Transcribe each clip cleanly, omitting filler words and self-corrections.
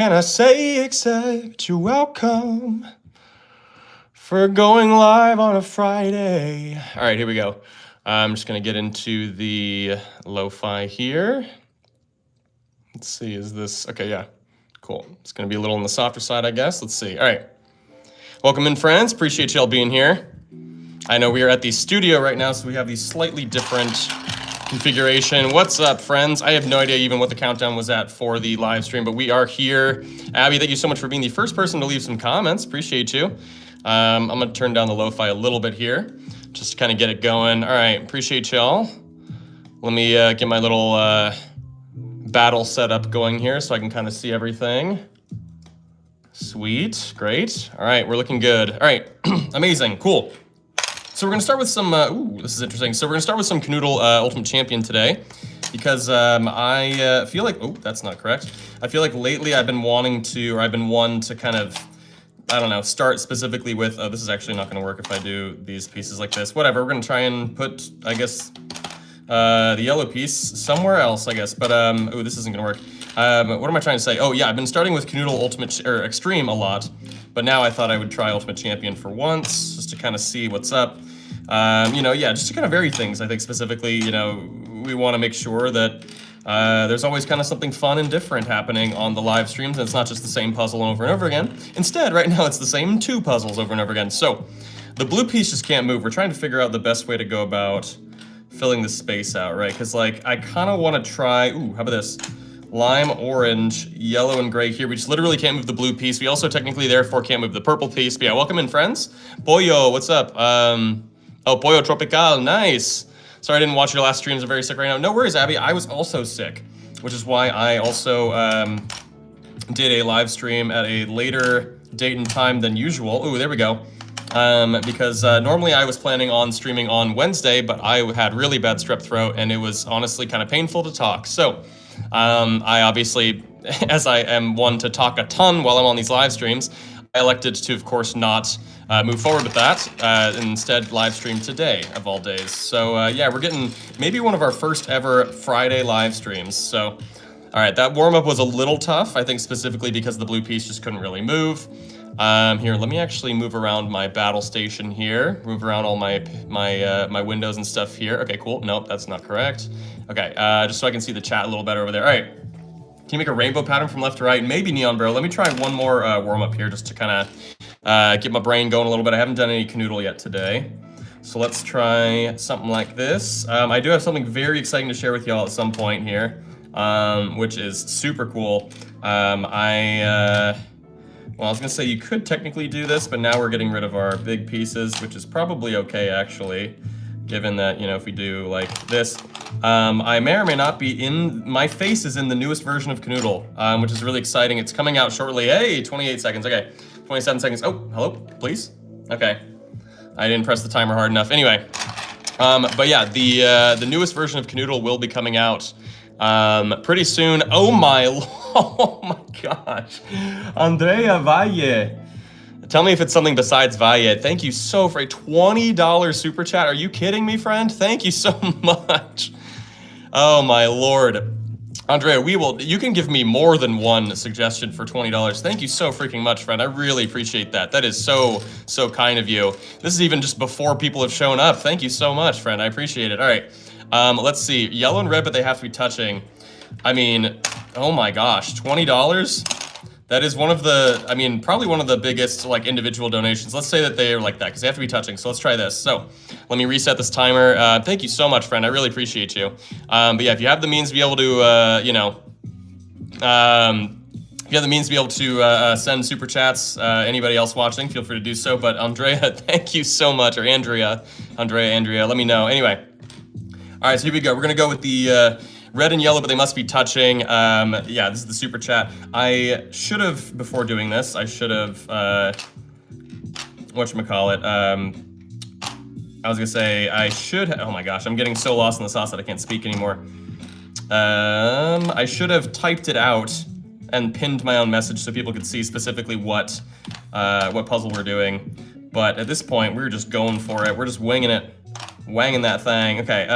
Can I say except you're welcome for going live on a Friday? All right, here we go. I'm just gonna get into the lo-fi here. Let's see, is this, okay, yeah, cool. It's gonna be a little on the softer side, I guess. Let's see, all right. Welcome in, friends. Appreciate y'all being here. I know we are at the studio right now, so we have the slightly different configuration. What's up, friends? I have no idea even what the countdown was at for the live stream, but we are here. Abby, thank you so much for being the first person to leave some comments. Appreciate you. I'm gonna turn down the lo-fi a little bit here, just to kind of get it going. All right, appreciate y'all. Let me get my little battle setup going here so I can kind of see everything. Sweet, great. All right, we're looking good. All right, amazing, cool. So we're gonna start with some, ooh, this is interesting. So we're gonna start with some Kanoodle Ultimate Champion today because I feel like, oh, that's not correct. I feel like lately I've been wanting to, or I've been one to kind of, I don't know, start specifically with, oh, this is actually not gonna work if I do these pieces like this. Whatever, we're gonna try and put, I guess, the yellow piece somewhere else, I guess. But, oh, this isn't gonna work. What am I trying to say? Oh yeah, I've been starting with Kanoodle Ultimate, or Extreme a lot, but now I thought I would try Ultimate Champion for once, just to kind of see what's up. You know, yeah, just to kind of vary things. I think specifically, you know, we want to make sure that there's always kind of something fun and different happening on the live streams, and it's not just the same puzzle over and over again. Instead, right now, it's the same two puzzles over and over again. So, the blue piece just can't move. We're trying to figure out the best way to go about filling the space out, right? Because, like, I kind of want to try, ooh, how about this? Lime, orange, yellow, and gray here. We just literally can't move the blue piece. We also technically, therefore, can't move the purple piece. But yeah, welcome in, friends. Boyo, what's up? Oh, Pollo Tropical, nice. Sorry I didn't watch your last streams, I'm very sick right now. No worries, Abby, I was also sick, which is why I also did a live stream at a later date and time than usual. Ooh, there we go. Because normally I was planning on streaming on Wednesday, but I had really bad strep throat and it was honestly kind of painful to talk. So I obviously, as I am one to talk a ton while I'm on these live streams, I elected to, of course, not move forward with that, instead live stream today, of all days. So yeah, we're getting maybe one of our first ever Friday live streams. So, all right, that warm-up was a little tough, I think specifically because the blue piece just couldn't really move. Here, let me actually move around my battle station here, move around all my windows and stuff here. Okay, cool, nope, that's not correct. Okay, just so I can see the chat a little better over there. All right, can you make a rainbow pattern from left to right? Maybe Neon Barrel. Let me try one more warm-up here just to kind of get my brain going a little bit. I haven't done any Kanoodle yet today. So let's try something like this. I do have something very exciting to share with y'all at some point here, which is super cool. Well, I was gonna say you could technically do this, but now we're getting rid of our big pieces, which is probably okay, actually, given that, you know, if we do like this, I may or may not be in, my face is in the newest version of Kanoodle, which is really exciting. It's coming out shortly. Hey, 28 seconds, okay. 27 seconds, oh, hello, please? Okay, I didn't press the timer hard enough. Anyway, but yeah, the newest version of Kanoodle will be coming out pretty soon. Oh my, oh my gosh. Andrea Valle. Tell me if it's something besides Valle. Thank you so for a $20 super chat. Are you kidding me, friend? Thank you so much. Oh my Lord. Andrea, you can give me more than one suggestion for $20. Thank you so freaking much, friend. I really appreciate that. That is so kind of you. This is even just before people have shown up. Thank you so much, friend. I appreciate it. All right, let's see. Yellow and red, but they have to be touching. I mean, oh my gosh, $20? That is one of the, I mean, probably one of the biggest like individual donations. Let's say that they are like that because they have to be touching. So let's try this. So let me reset this timer. Thank you so much, friend. I really appreciate you. But yeah, if you have the means to be able to, you know, if you have the means to be able to send super chats, anybody else watching, feel free to do so. But Andrea, thank you so much. Or Andrea, let me know. Anyway, all right, so here we go. We're gonna go with the red and yellow, but they must be touching. Yeah, this is the super chat. I should have, before doing this, I should have, whatchamacallit, I was gonna say, I should, oh my gosh, I'm getting so lost in the sauce that I can't speak anymore. I should have typed it out and pinned my own message so people could see specifically what puzzle we're doing. But at this point, we're just going for it. We're just winging it, wanging that thing. Okay,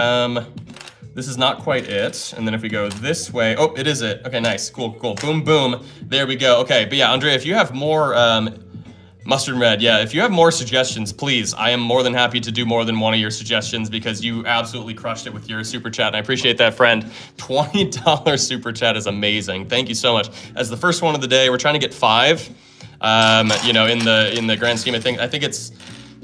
This is not quite it. And then if we go this way, oh, it is it. Okay, nice, cool, cool. Boom, boom. There we go. Okay, but yeah, Andrea, if you have more mustard and red, yeah, if you have more suggestions, please, I am more than happy to do more than one of your suggestions because you absolutely crushed it with your super chat, and I appreciate that, friend. $20 super chat is amazing. Thank you so much. As the first one of the day, we're trying to get 5. You know, in the grand scheme, I think it's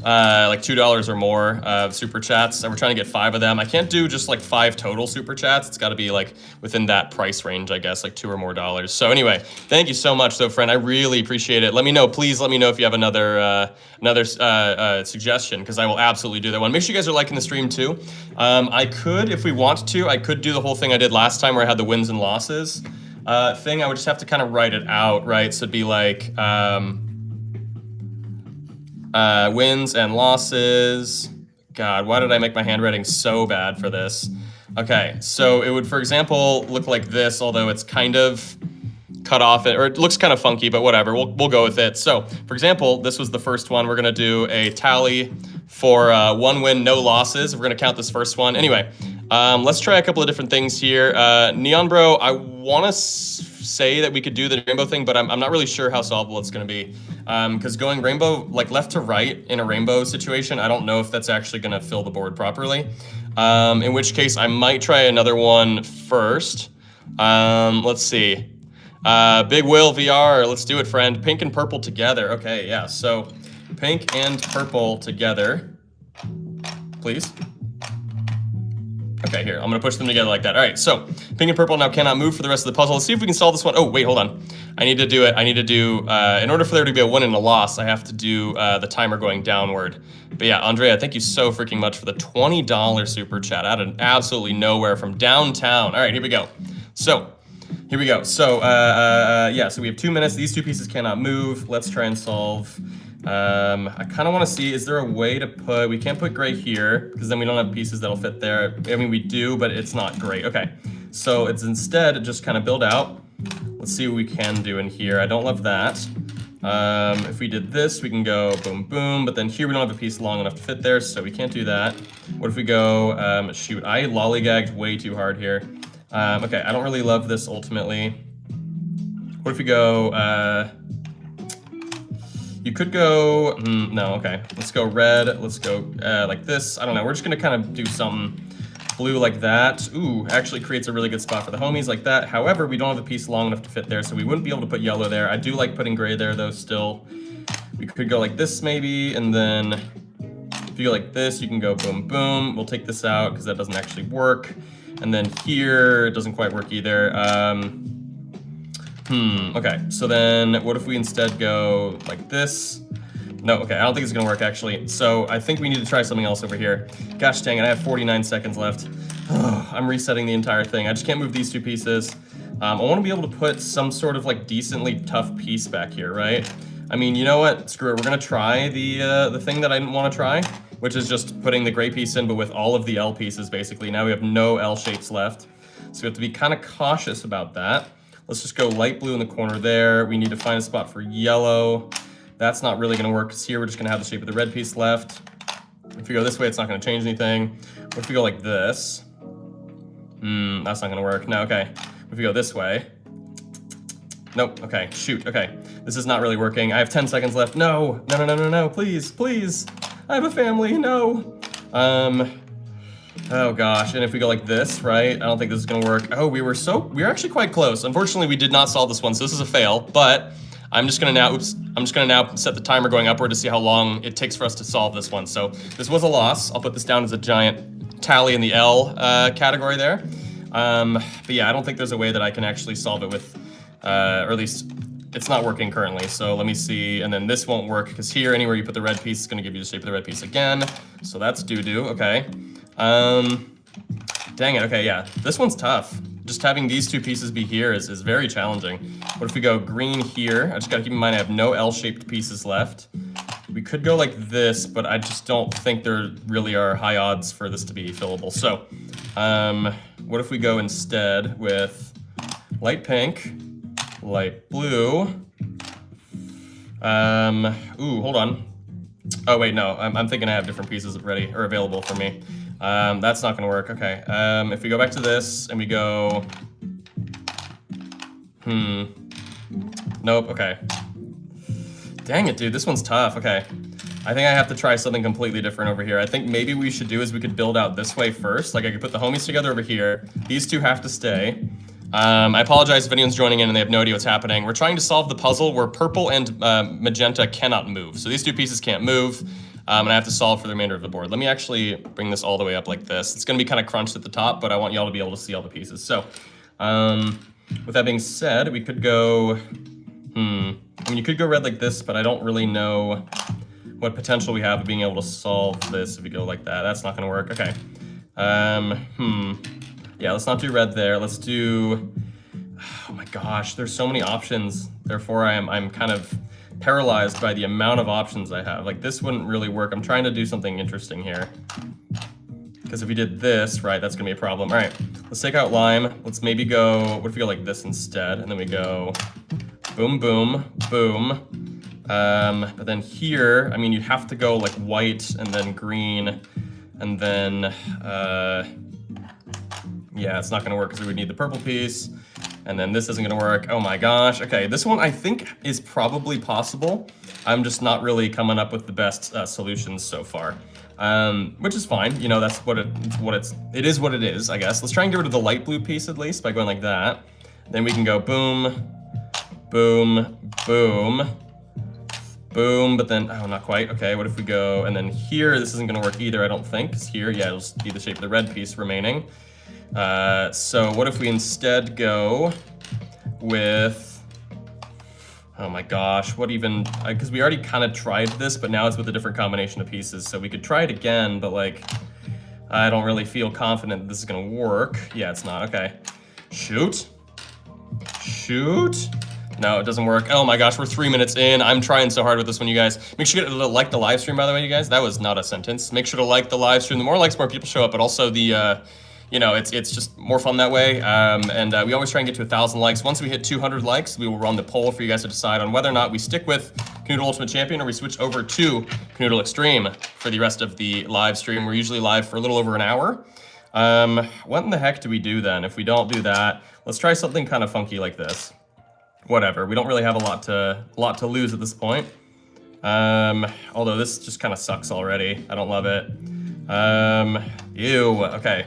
like $2 or more super chats. We're trying to get 5 of them. I can't do just like 5 total super chats. It's got to be like within that price range, I guess, like $2 or more. So anyway, thank you so much, though, friend. I really appreciate it. Let me know, please. Let me know if you have another suggestion, because I will absolutely do that one. Make sure you guys are liking the stream too. I could, if we want to, I could do the whole thing I did last time where I had the wins and losses thing. I would just have to kind of write it out, right? So it'd be like wins and losses. God, why did I make my handwriting so bad for this? Okay, so it would, for example, look like this, although it's kind of cut off, or it looks kind of funky, but whatever, we'll go with it. So, for example, this was the first one. We're gonna do a tally for 1 win, no losses. We're gonna count this first one. Anyway, let's try a couple of different things here. Neon Bro, I wanna say that we could do the rainbow thing, but I'm not really sure how solvable it's gonna be. Because going rainbow, like left to right in a rainbow situation, I don't know if that's actually gonna fill the board properly. In which case, I might try another one first. Let's see. Big Will VR, let's do it, friend. Pink and purple together. Okay, yeah, so pink and purple together. Please. Okay, here, I'm gonna push them together like that. All right, so pink and purple now cannot move for the rest of the puzzle. Let's see if we can solve this one. Oh, wait, hold on. I need to do it. I need to do, in order for there to be a win and a loss, I have to do the timer going downward. But yeah, Andrea, thank you so freaking much for the $20 super chat out of absolutely nowhere from downtown. All right, here we go. So, here we go. So, yeah, so we have 2 minutes. These 2 pieces cannot move. Let's try and solve. I kind of want to see, is there a way to put, we can't put gray here because then we don't have pieces that'll fit there. I mean, we do, but it's not great. Okay, so it's instead just kind of build out. Let's see what we can do in here. I don't love that. If we did this, we can go boom, boom, but then here we don't have a piece long enough to fit there, so we can't do that. What if we go, shoot, I lollygagged way too hard here. Okay, I don't really love this ultimately. What if we go, you could go, no, okay. Let's go red, let's go like this. I don't know, we're just gonna kind of do something blue like that. Ooh, actually creates a really good spot for the homies like that. However, we don't have a piece long enough to fit there, so we wouldn't be able to put yellow there. I do like putting gray there though still. We could go like this maybe, and then if you go like this, you can go boom, boom. We'll take this out because that doesn't actually work. And then here, it doesn't quite work either. Okay, so then what if we instead go like this? No, okay, I don't think it's gonna work actually. So I think we need to try something else over here. Gosh dang it, I have 49 seconds left. I'm resetting the entire thing. I just can't move these 2 pieces. I wanna be able to put some sort of like decently tough piece back here, right? I mean, you know what, screw it, we're gonna try the thing that I didn't wanna try, which is just putting the gray piece in, but with all of the L pieces basically. Now we have no L shapes left. So we have to be kind of cautious about that. Let's just go light blue in the corner there. We need to find a spot for yellow. That's not really gonna work because here we're just gonna have the shape of the red piece left. If we go this way, it's not gonna change anything. What if we go like this? That's not gonna work. No, okay. If we go this way. Nope, okay, shoot, okay. This is not really working. I have 10 seconds left. No, no, no, no, no, no, please, please. I have a family, no. Oh gosh, and if we go like this, right? I don't think this is gonna work. Oh, we were actually quite close. Unfortunately, we did not solve this one, so this is a fail, but I'm just gonna now set the timer going upward to see how long it takes for us to solve this one. So this was a loss. I'll put this down as a giant tally in the L category there. But yeah, I don't think there's a way that I can actually solve it with, or at least it's not working currently. So let me see, and then this won't work because here, anywhere you put the red piece is gonna give you the shape of the red piece again. So that's doo-doo, okay. Dang it, okay, yeah. This one's tough. Just having these 2 pieces be here is very challenging. What if we go green here? I just gotta keep in mind I have no L-shaped pieces left. We could go like this, but I just don't think there really are high odds for this to be fillable. So, what if we go instead with light pink, light blue. Ooh, hold on. Oh wait, no, I'm thinking I have different pieces ready or available for me. That's not gonna work, okay. If we go back to this and we go, nope, okay. Dang it, dude, this one's tough, okay. I think I have to try something completely different over here. I think maybe we should do is we could build out this way first. Like I could put the homies together over here. These two have to stay. I apologize if anyone's joining in and they have no idea what's happening. We're trying to solve the puzzle where purple and magenta cannot move. So these two pieces can't move, and I have to solve for the remainder of the board. Let me actually bring this all the way up like this. It's gonna be kind of crunched at the top, but I want y'all to be able to see all the pieces. So, with that being said, we could go, I mean, you could go red like this, but I don't really know what potential we have of being able to solve this if we go like that. That's not gonna work, okay. Yeah, let's not do red there. Let's do, oh my gosh, there's so many options. Therefore, I'm kind of paralyzed by the amount of options I have. Like this wouldn't really work. I'm trying to do something interesting here. Because if we did this, right, that's gonna be a problem. All right, let's take out lime. Let's maybe go, what if we go like this instead? And then we go boom, boom, boom. But then here, I mean, you have to go like white and then green and then, yeah, it's not gonna work because we would need the purple piece. And then this isn't gonna work. Oh my gosh. Okay, this one I think is probably possible. I'm just not really coming up with the best solutions so far. Which is fine. You know, that's what it is what it is, I guess. Let's try and get rid of the light blue piece at least by going like that. Then we can go boom, boom, boom, boom, but then, oh, not quite. Okay, what if we go, and then here, this isn't gonna work either, I don't think, because here, yeah, it'll be the shape of the red piece remaining. So what if we instead go with, oh my gosh, what even, because we already kind of tried this, but now it's with a different combination of pieces, so we could try it again, but like, I don't really feel confident that this is gonna work. Yeah, it's not, okay. Shoot. Shoot. No, it doesn't work. Oh my gosh, we're 3 minutes in. I'm trying so hard with this one, you guys. Make sure to like the live stream, by the way, you guys. That was not a sentence. Make sure to like the live stream. The more likes, more people show up, but also the, you know, it's just more fun that way. We always try and get to 1,000 likes. Once we hit 200 likes, we will run the poll for you guys to decide on whether or not we stick with Kanoodle Ultimate Champion or we switch over to Kanoodle Extreme for the rest of the live stream. We're usually live for a little over an hour. What in the heck do we do then? If we don't do that, let's try something kind of funky like this. Whatever, we don't really have a lot to lose at this point. Although this just kind of sucks already. I don't love it. Ew, okay.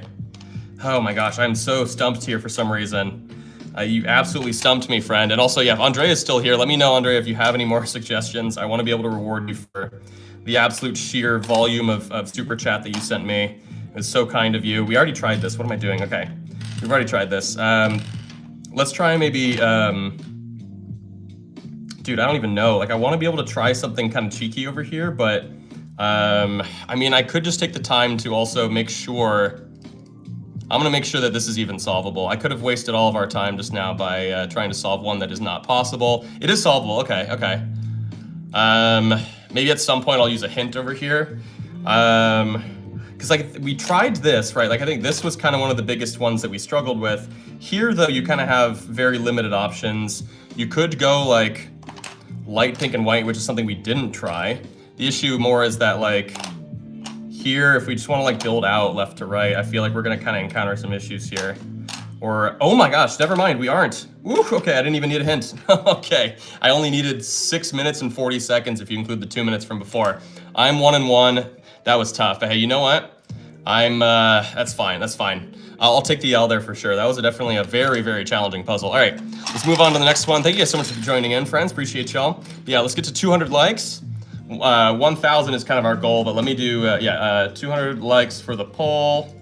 Oh my gosh, I'm so stumped here for some reason. You absolutely stumped me, friend. And also, yeah, if Andrea is still here, let me know, Andrea, if you have any more suggestions. I want to be able to reward you for the absolute sheer volume of super chat that you sent me. It was so kind of you. We already tried this. What am I doing? Okay, we've already tried this. Let's try maybe, dude, I don't even know. Like, I want to be able to try something kind of cheeky over here, but I mean, I could just take the time to also make sure, I'm gonna make sure that this is even solvable. I could have wasted all of our time just now by trying to solve one that is not possible. It is solvable, okay, okay. Maybe at some point I'll use a hint over here. Because like we tried this, right? Like I think this was kind of one of the biggest ones that we struggled with. Here though, you kind of have very limited options. You could go like light pink and white, which is something we didn't try. The issue more is that like here, if we just want to like build out left to right, I feel like we're gonna kind of encounter some issues here. Or, oh my gosh, never mind, we aren't. Ooh, okay, I didn't even need a hint. Okay, I only needed 6 minutes and 40 seconds if you include the 2 minutes from before. I'm 1-1, that was tough. But hey, you know what? That's fine, that's fine. I'll take the L there for sure. That was definitely a very, very challenging puzzle. All right, let's move on to the next one. Thank you guys so much for joining in, friends. Appreciate y'all. Yeah, let's get to 200 likes. 1,000 is kind of our goal, but let me do, 200 likes for the poll.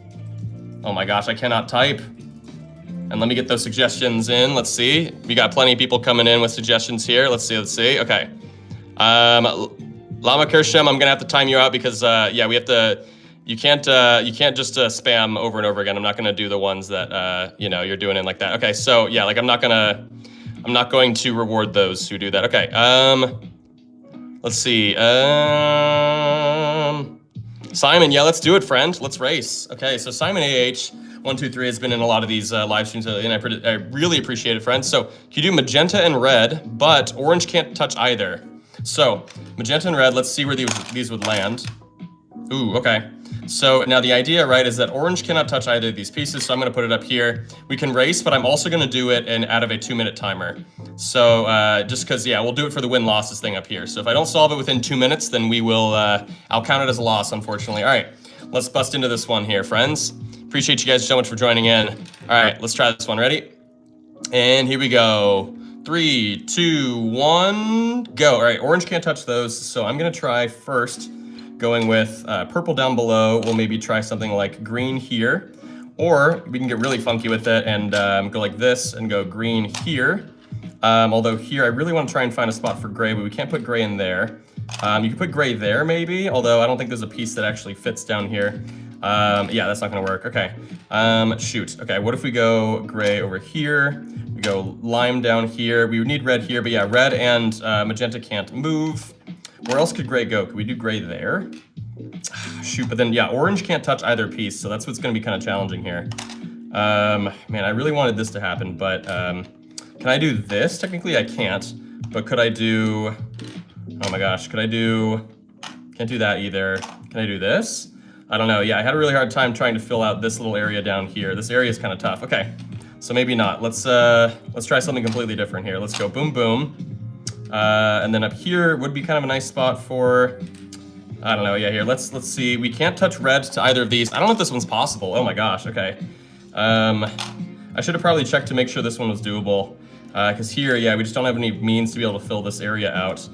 Oh my gosh, I cannot type. And let me get those suggestions in. Let's see. We got plenty of people coming in with suggestions here. Let's see. Okay. Lama Kersham, I'm gonna have to time you out because yeah, we have to. You can't just spam over and over again. I'm not gonna do the ones that you know you're doing in like that. Okay, so yeah, like I'm not going to reward those who do that. Okay. Let's see. Simon, yeah, let's do it, friend. Let's race. Okay, so Simon AH123 has been in a lot of these live streams lately, and I really appreciate it, friends. So you do magenta and red, but orange can't touch either. So magenta and red, let's see where these would land. Ooh, okay. So now the idea, right, is that orange cannot touch either of these pieces, so I'm gonna put it up here. We can race, but I'm also gonna do it out of a 2-minute timer. So just because, yeah, we'll do it for the win-losses thing up here. So if I don't solve it within 2 minutes, then we will, I'll count it as a loss, unfortunately. All right, let's bust into this one here, friends. Appreciate you guys so much for joining in. All right, let's try this one. Ready? And here we go. 3, 2, 1, go. All right, orange can't touch those, so I'm gonna try first going with purple down below. We'll maybe try something like green here, or we can get really funky with it and go like this and go green here. Although here I really want to try and find a spot for gray, but we can't put gray in there. You can put gray there maybe, although I don't think there's a piece that actually fits down here. Yeah, that's not gonna work. Okay, shoot. Okay, what if we go gray over here? We go lime down here. We would need red here, but yeah, red and magenta can't move. Where else could gray go? Could we do gray there? Shoot, but then yeah, orange can't touch either piece, so that's what's gonna be kind of challenging here. Man, I really wanted this to happen, but can I do this? Technically I can't, but could I do, oh my gosh, could I do, can't do that either. Can I do this? I don't know. Yeah, I had a really hard time trying to fill out this little area down here. This area is kind of tough. Okay, so maybe not. Let's try something completely different here. Let's go boom, boom. And then up here would be kind of a nice spot for, I don't know. Yeah, here, let's see. We can't touch red to either of these. I don't know if this one's possible. Oh my gosh, okay. I should have probably checked to make sure this one was doable. Because here, yeah, we just don't have any means to be able to fill this area out.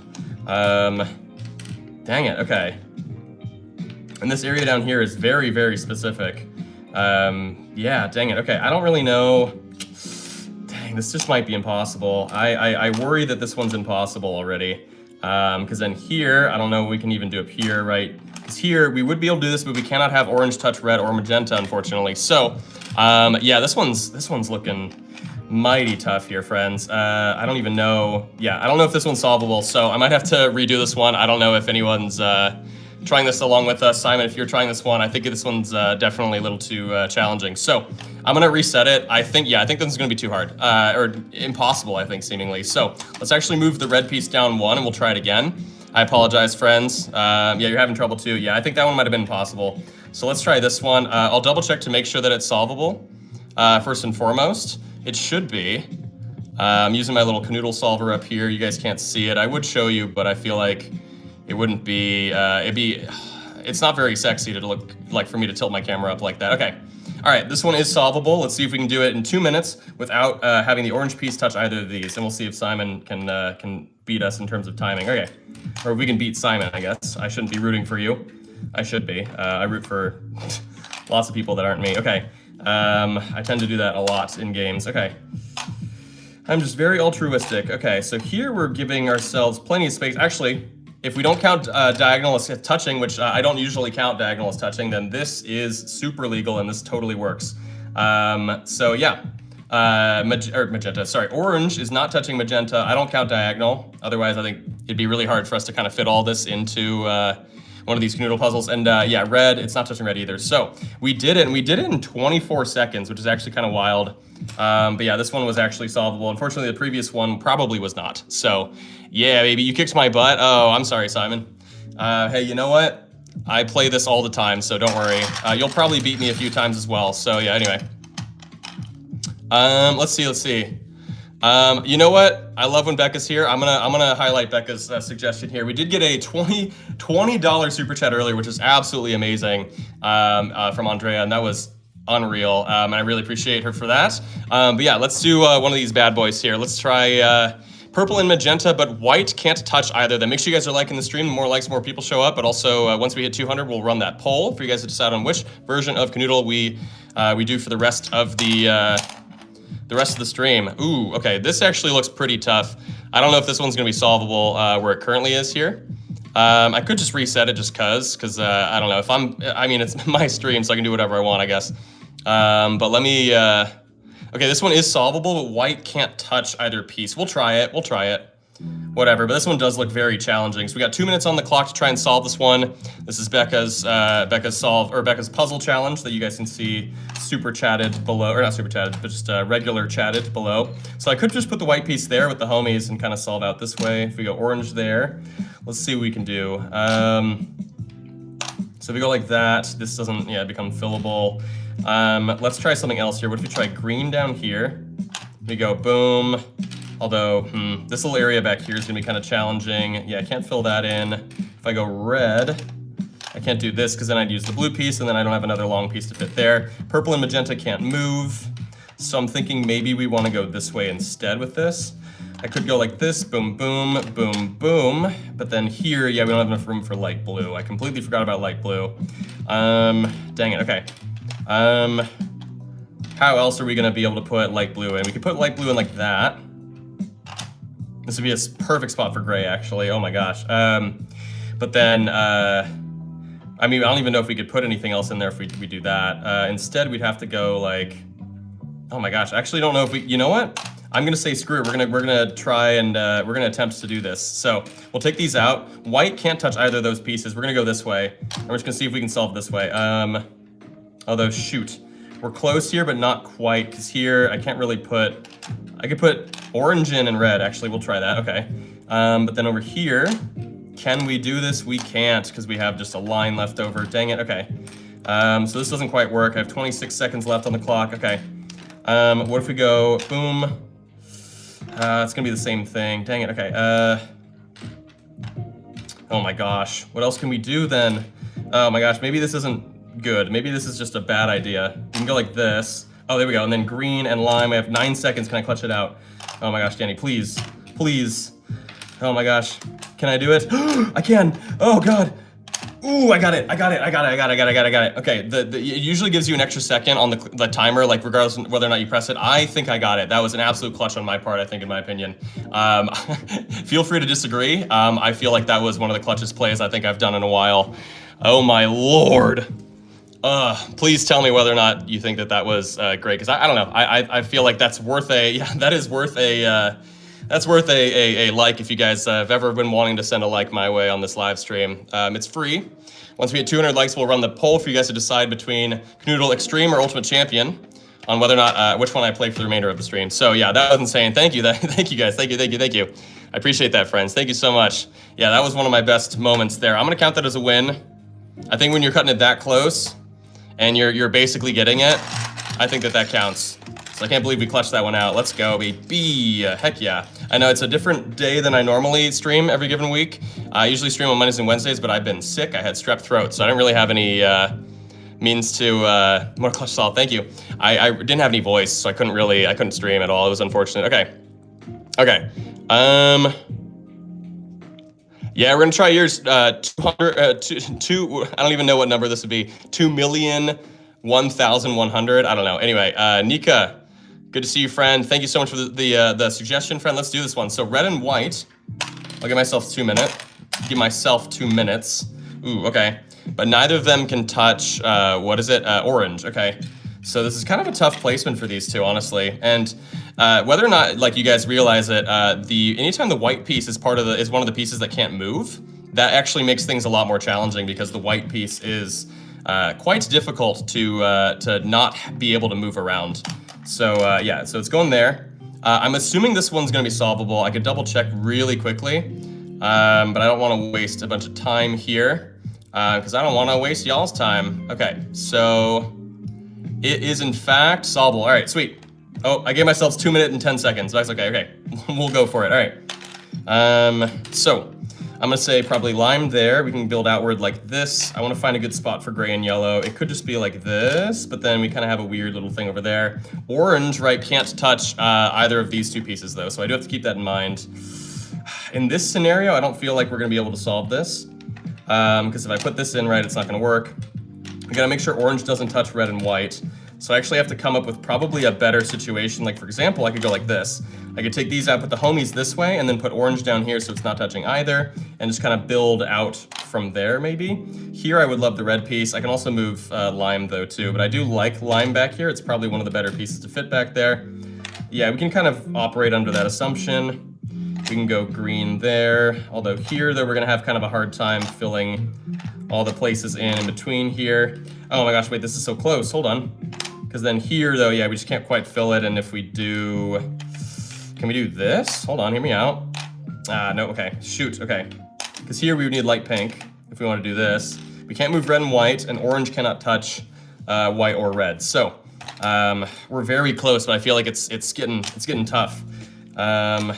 Dang it, okay. And this area down here is very, very specific. Yeah, dang it. Okay, I don't really know. Dang, this just might be impossible. I worry that this one's impossible already. Because then here, I don't know what we can even do up here, right? Because here, we would be able to do this, but we cannot have orange touch red or magenta, unfortunately. So, yeah, this one's looking mighty tough here, friends. I don't even know. Yeah, I don't know if this one's solvable, so I might have to redo this one. I don't know if anyone's trying this along with us. Simon, if you're trying this one, I think this one's definitely a little too challenging. So I'm gonna reset it. I think this is gonna be too hard, or impossible, I think, seemingly. So let's actually move the red piece down 1 and we'll try it again. I apologize, friends. Yeah, you're having trouble too. Yeah, I think that one might have been impossible. So let's try this one. I'll double check to make sure that it's solvable, first and foremost. It should be. I'm using my little Kanoodle solver up here. You guys can't see it. I would show you, but I feel like it wouldn't be, it's not very sexy to look like for me to tilt my camera up like that. Okay, all right, this one is solvable. Let's see if we can do it in 2 minutes without having the orange piece touch either of these, and we'll see if Simon can beat us in terms of timing. Okay, or we can beat Simon, I guess. I shouldn't be rooting for you. I should be. I root for lots of people that aren't me. Okay, I tend to do that a lot in games. Okay. I'm just very altruistic. Okay, so here we're giving ourselves plenty of space. Actually, if we don't count diagonal as touching, which I don't usually count diagonal as touching, then this is super legal and this totally works. So yeah, magenta, sorry, orange is not touching magenta. I don't count diagonal. Otherwise, I think it'd be really hard for us to kind of fit all this into one of these Kanoodle puzzles. And yeah, red, it's not touching red either. So we did it, and we did it in 24 seconds, which is actually kind of wild. But yeah, this one was actually solvable. Unfortunately, the previous one probably was not. So yeah, baby, you kicked my butt. Oh, I'm sorry, Simon. Hey, you know what? I play this all the time, so don't worry. You'll probably beat me a few times as well. So yeah, anyway. Let's see. You know what? I love when Becca's here. I'm gonna highlight Becca's suggestion here. We did get a $20 super chat earlier, which is absolutely amazing, from Andrea, and that was unreal. And I really appreciate her for that. But yeah, let's do one of these bad boys here. Let's try purple and magenta, but white can't touch either of them. Make sure you guys are liking the stream. The more likes, more people show up. But also, once we hit 200, we'll run that poll for you guys to decide on which version of Kanoodle we do for the rest of the stream. Ooh, okay, this actually looks pretty tough. I don't know if this one's gonna be solvable where it currently is here. I could just reset it just cause I don't know, I mean, it's my stream, so I can do whatever I want, I guess. But let me, okay, this one is solvable, but white can't touch either piece. We'll try it. Whatever, but this one does look very challenging. So we got 2 minutes on the clock to try and solve this one. This is Becca's puzzle challenge that you guys can see super chatted below, or not super chatted, but just regular chatted below. So I could just put the white piece there with the homies and kind of solve out this way. If we go orange there, let's see what we can do. So if we go like that, this doesn't, yeah, become fillable. Let's try something else here. What if we try green down here? We go boom. Although, this little area back here is gonna be kind of challenging. Yeah, I can't fill that in. If I go red, I can't do this because then I'd use the blue piece and then I don't have another long piece to fit there. Purple and magenta can't move. So I'm thinking maybe we want to go this way instead with this. I could go like this, boom, boom, boom, boom. But then here, yeah, we don't have enough room for light blue. I completely forgot about light blue. Dang it, okay. How else are we gonna be able to put light blue in? We could put light blue in like that. This would be a perfect spot for gray, actually. Oh my gosh. But then, I mean, I don't even know if we could put anything else in there if we do that. Instead, we'd have to go like, oh my gosh, I actually don't know if we, you know what? I'm gonna say screw it. We're gonna try and we're gonna attempt to do this. So we'll take these out. White can't touch either of those pieces. We're gonna go this way. And we're just gonna see if we can solve this way. Although shoot, we're close here, but not quite, because here I can't really put, I could put orange in and red. Actually, we'll try that, okay. But then over here, can we do this? We can't, because we have just a line left over. Dang it, okay. So this doesn't quite work. I have 26 seconds left on the clock, okay. What if we go boom? It's gonna be the same thing. Dang it, okay. Oh my gosh, what else can we do then? Oh my gosh, maybe this isn't good. Maybe this is just a bad idea. We can go like this. Oh, there we go, and then green and lime. I have 9 seconds, can I clutch it out? Oh my gosh, Danny, please, please. Oh my gosh, can I do it? I can, oh God. Ooh, I got it. Okay, it usually gives you an extra second on the timer, like regardless of whether or not you press it. I think I got it. That was an absolute clutch on my part, I think, in my opinion. Feel free to disagree. I feel like that was one of the clutchest plays I think I've done in a while. Oh my Lord. Please tell me whether or not you think that was great, because I don't know. I feel like that's worth a, yeah, that is worth a, that's worth a like if you guys have ever been wanting to send a like my way on this live stream. It's free. Once we hit 200 likes, we'll run the poll for you guys to decide between Kanoodle Extreme or Ultimate Champion on whether or not, which one I play for the remainder of the stream. So yeah, that was insane. Thank you. Thank you guys. Thank you. I appreciate that, friends. Thank you so much. Yeah, that was one of my best moments there. I'm gonna count that as a win. I think when you're cutting it that close and you're basically getting it, I think that counts. So I can't believe we clutched that one out. Let's go, baby. Heck yeah. I know it's a different day than I normally stream every given week. I usually stream on Mondays and Wednesdays, but I've been sick. I had strep throat, so I didn't really have any means to, more clutch solve, thank you. I didn't have any voice, so I couldn't stream at all. It was unfortunate. Okay. Yeah, we're gonna try yours, 200, I don't even know what number this would be. 2,001,100, I don't know. Anyway, Nika, good to see you, friend. Thank you so much for the suggestion, friend. Let's do this one. So red and white, I'll give myself 2 minutes. Give myself 2 minutes. Ooh, okay. But neither of them can touch, orange, okay. So this is kind of a tough placement for these two, honestly. And whether or not, like, you guys realize it, anytime the white piece is one of the pieces that can't move, that actually makes things a lot more challenging because the white piece is quite difficult to not be able to move around. So yeah, so it's going there. I'm assuming this one's gonna be solvable. I could double check really quickly, but I don't wanna waste a bunch of time here because I don't wanna waste y'all's time. Okay, so it is in fact solvable. All right, sweet. Oh, I gave myself 2 minutes and 10 seconds. That's okay, we'll go for it, all right. So I'm gonna say probably lime there. We can build outward like this. I wanna find a good spot for gray and yellow. It could just be like this, but then we kind of have a weird little thing over there. Orange, right, can't touch either of these two pieces though, so I do have to keep that in mind. In this scenario, I don't feel like we're gonna be able to solve this, because if I put this in right, it's not gonna work. We gotta make sure orange doesn't touch red and white. So I actually have to come up with probably a better situation. Like, for example, I could go like this. I could take these out, put the homies this way, and then put orange down here so it's not touching either, and just kind of build out from there, maybe. Here, I would love the red piece. I can also move lime, though, too, but I do like lime back here. It's probably one of the better pieces to fit back there. Yeah, we can kind of operate under that assumption. We can go green there, although here, though, we're gonna have kind of a hard time filling all the places in between here. Oh my gosh, wait, this is so close, hold on. Because then here, though, yeah, we just can't quite fill it, and if we do, can we do this? Hold on, hear me out. No, okay, shoot, okay. Because here we would need light pink if we want to do this. We can't move red and white, and orange cannot touch white or red. So we're very close, but I feel like it's getting tough. Yeah,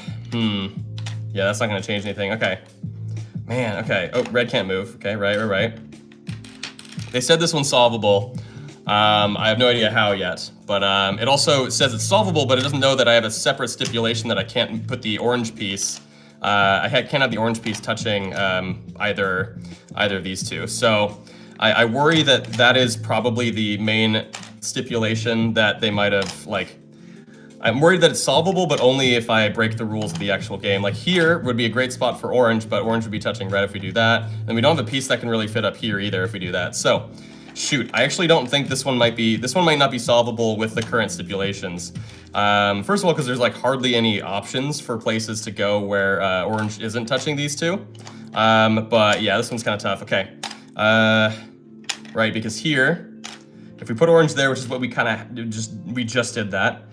that's not gonna change anything. Okay, man. Okay. Oh, red can't move. Okay, right. They said this one's solvable. I have no idea how yet, but it also says it's solvable, but it doesn't know that I have a separate stipulation that I can't put the orange piece. I can't have the orange piece touching either of these two. So I worry that is probably the main stipulation that they might have, like, I'm worried that it's solvable, but only if I break the rules of the actual game. Like here would be a great spot for orange, but orange would be touching red if we do that. And we don't have a piece that can really fit up here either if we do that. So, shoot, I actually don't think this one might not be solvable with the current stipulations. First of all, because there's like hardly any options for places to go where orange isn't touching these two. But yeah, this one's kind of tough. Okay, right, because here, if we put orange there, which is what we just did that.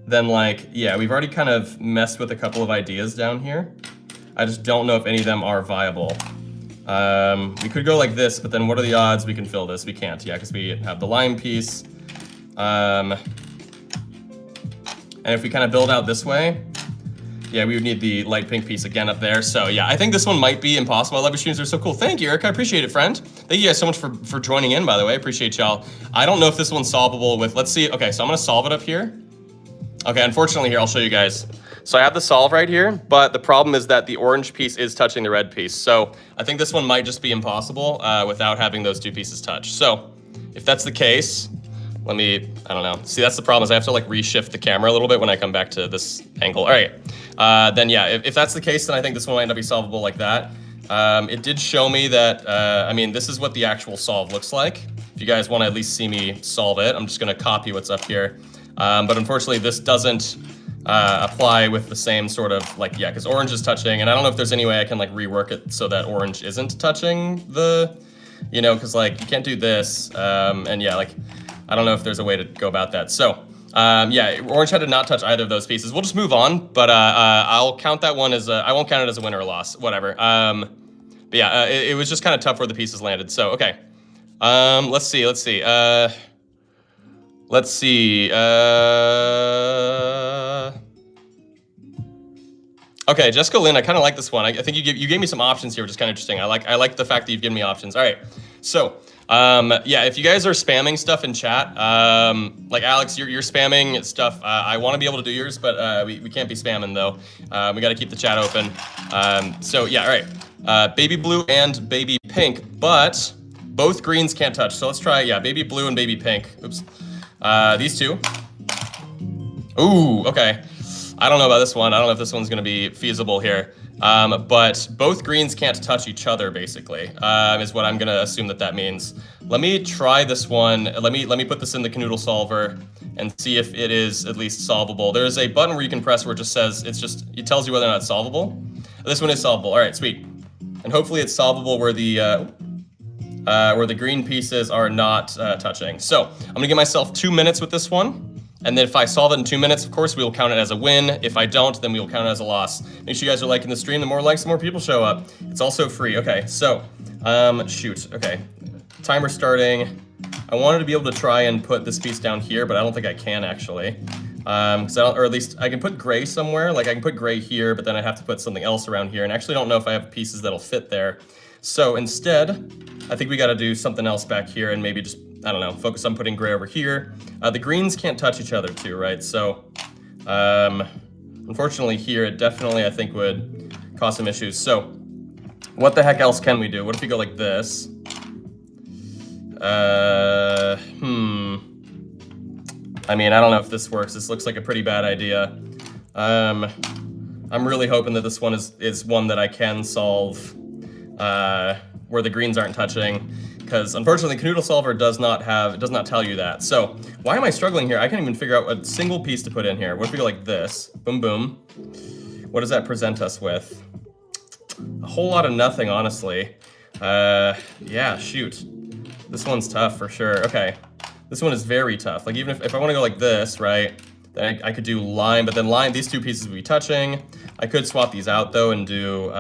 Then like, yeah, we've already kind of messed with a couple of ideas down here. I just don't know if any of them are viable. We could go like this, but then what are the odds we can fill this? We can't, yeah, because we have the lime piece. And if we kind of build out this way, yeah, we would need the light pink piece again up there. So yeah, I think this one might be impossible. I love your streams, they're so cool. Thank you, Eric, I appreciate it, friend. Thank you guys so much for joining in, by the way. I appreciate y'all. I don't know if this one's solvable with, let's see. Okay, so I'm gonna solve it up here. Okay, unfortunately here, I'll show you guys. So I have the solve right here, but the problem is that the orange piece is touching the red piece. So I think this one might just be impossible without having those two pieces touch. So if that's the case, I don't know. See, that's the problem is I have to like reshift the camera a little bit when I come back to this angle. All right, then yeah, if that's the case, then I think this one might not be solvable like that. It did show me that, I mean, this is what the actual solve looks like. If you guys want to at least see me solve it, I'm just gonna copy what's up here. But unfortunately, this doesn't apply with the same sort of like, yeah, because orange is touching, and I don't know if there's any way I can like rework it so that orange isn't touching the, you know, because like you can't do this, and yeah, like, I don't know if there's a way to go about that. So, yeah, orange had to not touch either of those pieces. We'll just move on, but I'll count that one as I won't count it as a win or a loss, whatever. But yeah, it was just kind of tough where the pieces landed. So, okay. Let's see. Okay, Jessica Lynn, I kind of like this one. I think you gave me some options here, which is kind of interesting. I like the fact that you've given me options. All right, so yeah, if you guys are spamming stuff in chat, like Alex, you're spamming stuff. I want to be able to do yours, but we can't be spamming though. We got to keep the chat open. So yeah, all right, baby blue and baby pink, but both greens can't touch. So let's try, yeah, baby blue and baby pink. Oops, these two. Ooh, okay. I don't know about this one. I don't know if this one's going to be feasible here. But both greens can't touch each other, basically, is what I'm going to assume that means. Let me try this one. Let me put this in the Kanoodle solver and see if it is at least solvable. There's a button where you can press where it just says, it tells you whether or not it's solvable. This one is solvable. All right, sweet. And hopefully it's solvable where the green pieces are not touching. So I'm going to give myself 2 minutes with this one. And then if I solve it in 2 minutes, of course, we will count it as a win. If I don't, then we will count it as a loss. Make sure you guys are liking the stream. The more likes, the more people show up. It's also free. Okay, so, shoot. Okay, timer starting. I wanted to be able to try and put this piece down here, but I don't think I can actually. Or at least I can put gray somewhere. Like I can put gray here, but then I have to put something else around here. And I actually don't know if I have pieces that'll fit there. So instead, I think we got to do something else back here and maybe just, I don't know, focus on putting gray over here. The greens can't touch each other too, right? So, unfortunately here, it definitely, I think, would cause some issues. So, what the heck else can we do? What if we go like this? I mean, I don't know if this works. This looks like a pretty bad idea. I'm really hoping that this one is one that I can solve where the greens aren't touching. Because unfortunately, Kanoodle Solver does not tell you that. So why am I struggling here? I can't even figure out a single piece to put in here. What if we go like this? Boom, boom. What does that present us with? A whole lot of nothing, honestly. Yeah, shoot. This one's tough for sure. Okay, this one is very tough. Like even if I want to go like this, right? Then I could do lime, but then lime, these two pieces would be touching. I could swap these out though and do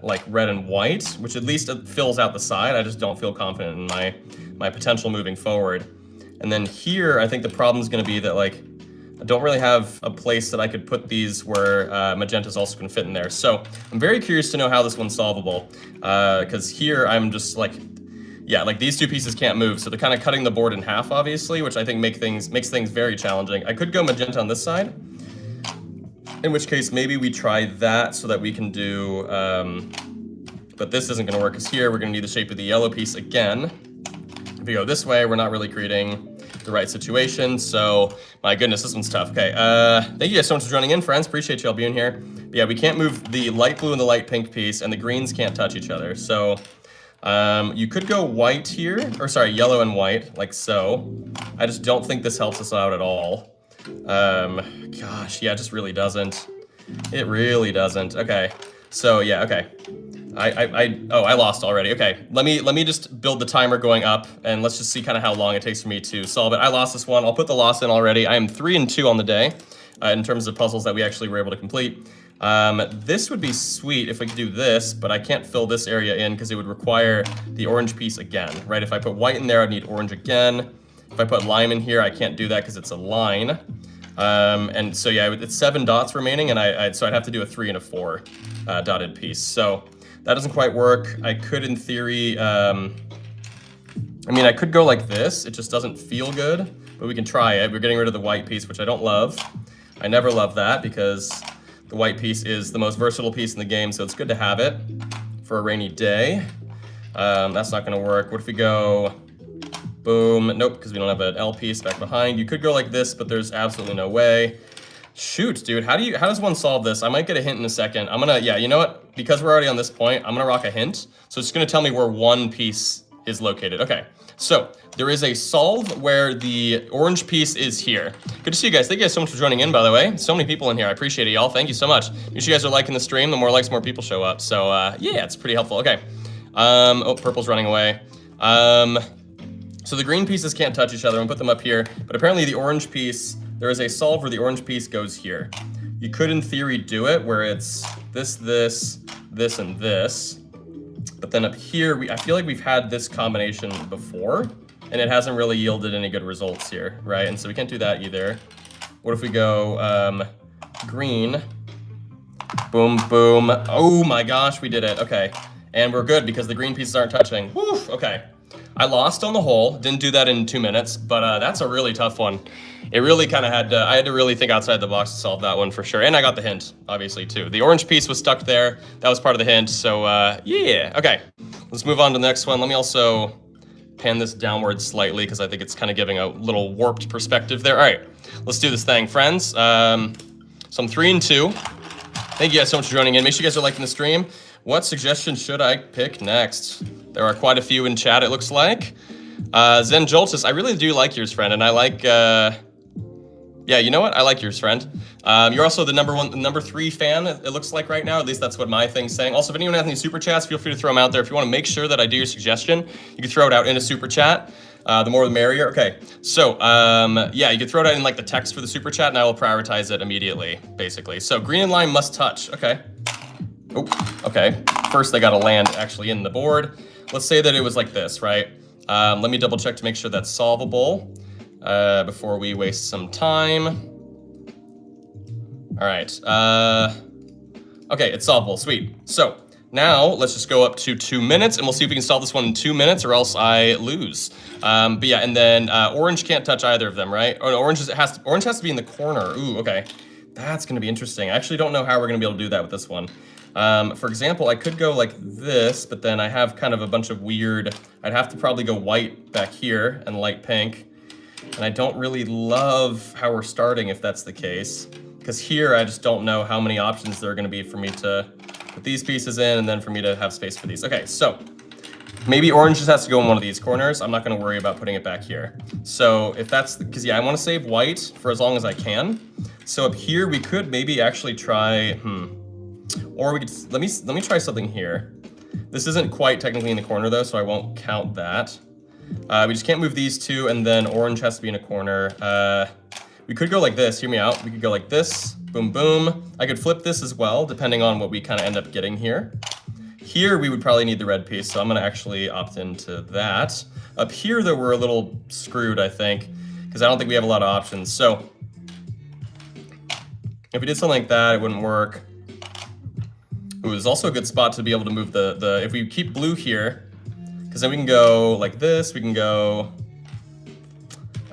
like red and white, which at least fills out the side. I just don't feel confident in my potential moving forward. And then here, I think the problem is going to be that like I don't really have a place that I could put these where magenta is also going to fit in there. So I'm very curious to know how this one's solvable, because here I'm just like, yeah, like these two pieces can't move, so they're kind of cutting the board in half, obviously, which I think makes things very challenging. I could go magenta on this side, in which case maybe we try that so that we can do, but this isn't going to work because here we're going to need the shape of the yellow piece again. If we go this way, we're not really creating the right situation, so my goodness, this one's tough. Okay, thank you guys so much for joining in, friends. Appreciate you all being here. But yeah, we can't move the light blue and the light pink piece, and the greens can't touch each other, so you could go white here, or sorry, yellow and white, like so. I just don't think this helps us out at all. Gosh, yeah, it just really doesn't. It really doesn't. Okay, so yeah, okay. I lost already. Okay, let me just build the timer going up, and let's just see kind of how long it takes for me to solve it. I lost this one. I'll put the loss in already. I am 3 and 2 on the day, in terms of puzzles that we actually were able to complete. This would be sweet if we could do this, but I can't fill this area in because it would require the orange piece again, right? If I put white in there, I'd need orange again. If I put lime in here, I can't do that because it's a line. And so yeah, it's 7 dots remaining, and so I'd have to do a 3 and a 4 dotted piece. So that doesn't quite work. I could, in theory, I mean, I could go like this. It just doesn't feel good, but we can try it. We're getting rid of the white piece, which I don't love. I never love that because the white piece is the most versatile piece in the game, so it's good to have it for a rainy day. That's not gonna work. What if we go, boom, nope, because we don't have an L piece back behind. You could go like this, but there's absolutely no way. Shoot, dude, how does one solve this? I might get a hint in a second. I'm gonna, yeah, you know what? Because we're already on this point, I'm gonna rock a hint. So it's gonna tell me where one piece is located. Okay, so there is a solve where the orange piece is here. Good to see you guys. Thank you guys so much for joining in, by the way. So many people in here. I appreciate it, y'all. Thank you so much. Make sure you guys are liking the stream. The more likes, more people show up. So yeah, it's pretty helpful. Okay. Oh, purple's running away. So the green pieces can't touch each other. I'm gonna put them up here. But apparently the orange piece, there is a solve where the orange piece goes here. You could, in theory, do it where it's this, this, this, and this. But then up here, I feel like we've had this combination before, and it hasn't really yielded any good results here, right? And so we can't do that either. What if we go green? Boom, boom. Oh my gosh, we did it. Okay, and we're good because the green pieces aren't touching. Whew, okay. I lost on the whole, didn't do that in 2 minutes, but that's a really tough one. It really kind of had to, I had to really think outside the box to solve that one for sure. And I got the hint, obviously, too. The orange piece was stuck there. That was part of the hint, so yeah. Okay, let's move on to the next one. Let me also pan this downward slightly because I think it's kind of giving a little warped perspective there. All right, let's do this thing, friends. So I'm 3 and 2. Thank you guys so much for joining in. Make sure you guys are liking the stream. What suggestion should I pick next? There are quite a few in chat, it looks like. Zen Joltis, I really do like yours, friend, and I like, yeah, you know what? I like yours, friend. You're also the number 3 fan, it looks like right now. At least that's what my thing's saying. Also, if anyone has any super chats, feel free to throw them out there. If you want to make sure that I do your suggestion, you can throw it out in a super chat. The more the merrier. Okay, so yeah, you can throw it out in like the text for the super chat, and I will prioritize it immediately, basically. So green and lime must touch. Okay. Oh, okay. First, they got to land actually in the board. Let's say that it was like this, right? Let me double check to make sure that's solvable before we waste some time. All right. Okay, it's solvable. Sweet. So now let's just go up to 2 minutes, and we'll see if we can solve this one in 2 minutes, or else I lose. But yeah, and then orange can't touch either of them, right? Oh, no, orange has to be in the corner. Ooh, okay. That's gonna be interesting. I actually don't know how we're gonna be able to do that with this one. For example, I could go like this, but then I have kind of a bunch of weird, I'd have to probably go white back here and light pink. And I don't really love how we're starting if that's the case. Because here, I just don't know how many options there are gonna be for me to put these pieces in and then for me to have space for these. Okay, so maybe orange just has to go in one of these corners. I'm not gonna worry about putting it back here. So if that's, because yeah, I wanna save white for as long as I can. So up here, we could maybe actually try, or we could, let me try something here. This isn't quite technically in the corner though, so I won't count that. We just can't move these two, and then orange has to be in a corner. We could go like this, hear me out. We could go like this, boom, boom. I could flip this as well, depending on what we kind of end up getting here. Here, we would probably need the red piece, so I'm gonna actually opt into that. Up here, though, we're a little screwed, I think, because I don't think we have a lot of options. So if we did something like that, it wouldn't work. Ooh, there's also a good spot to be able to move the if we keep blue here, because then we can go like this, we can go,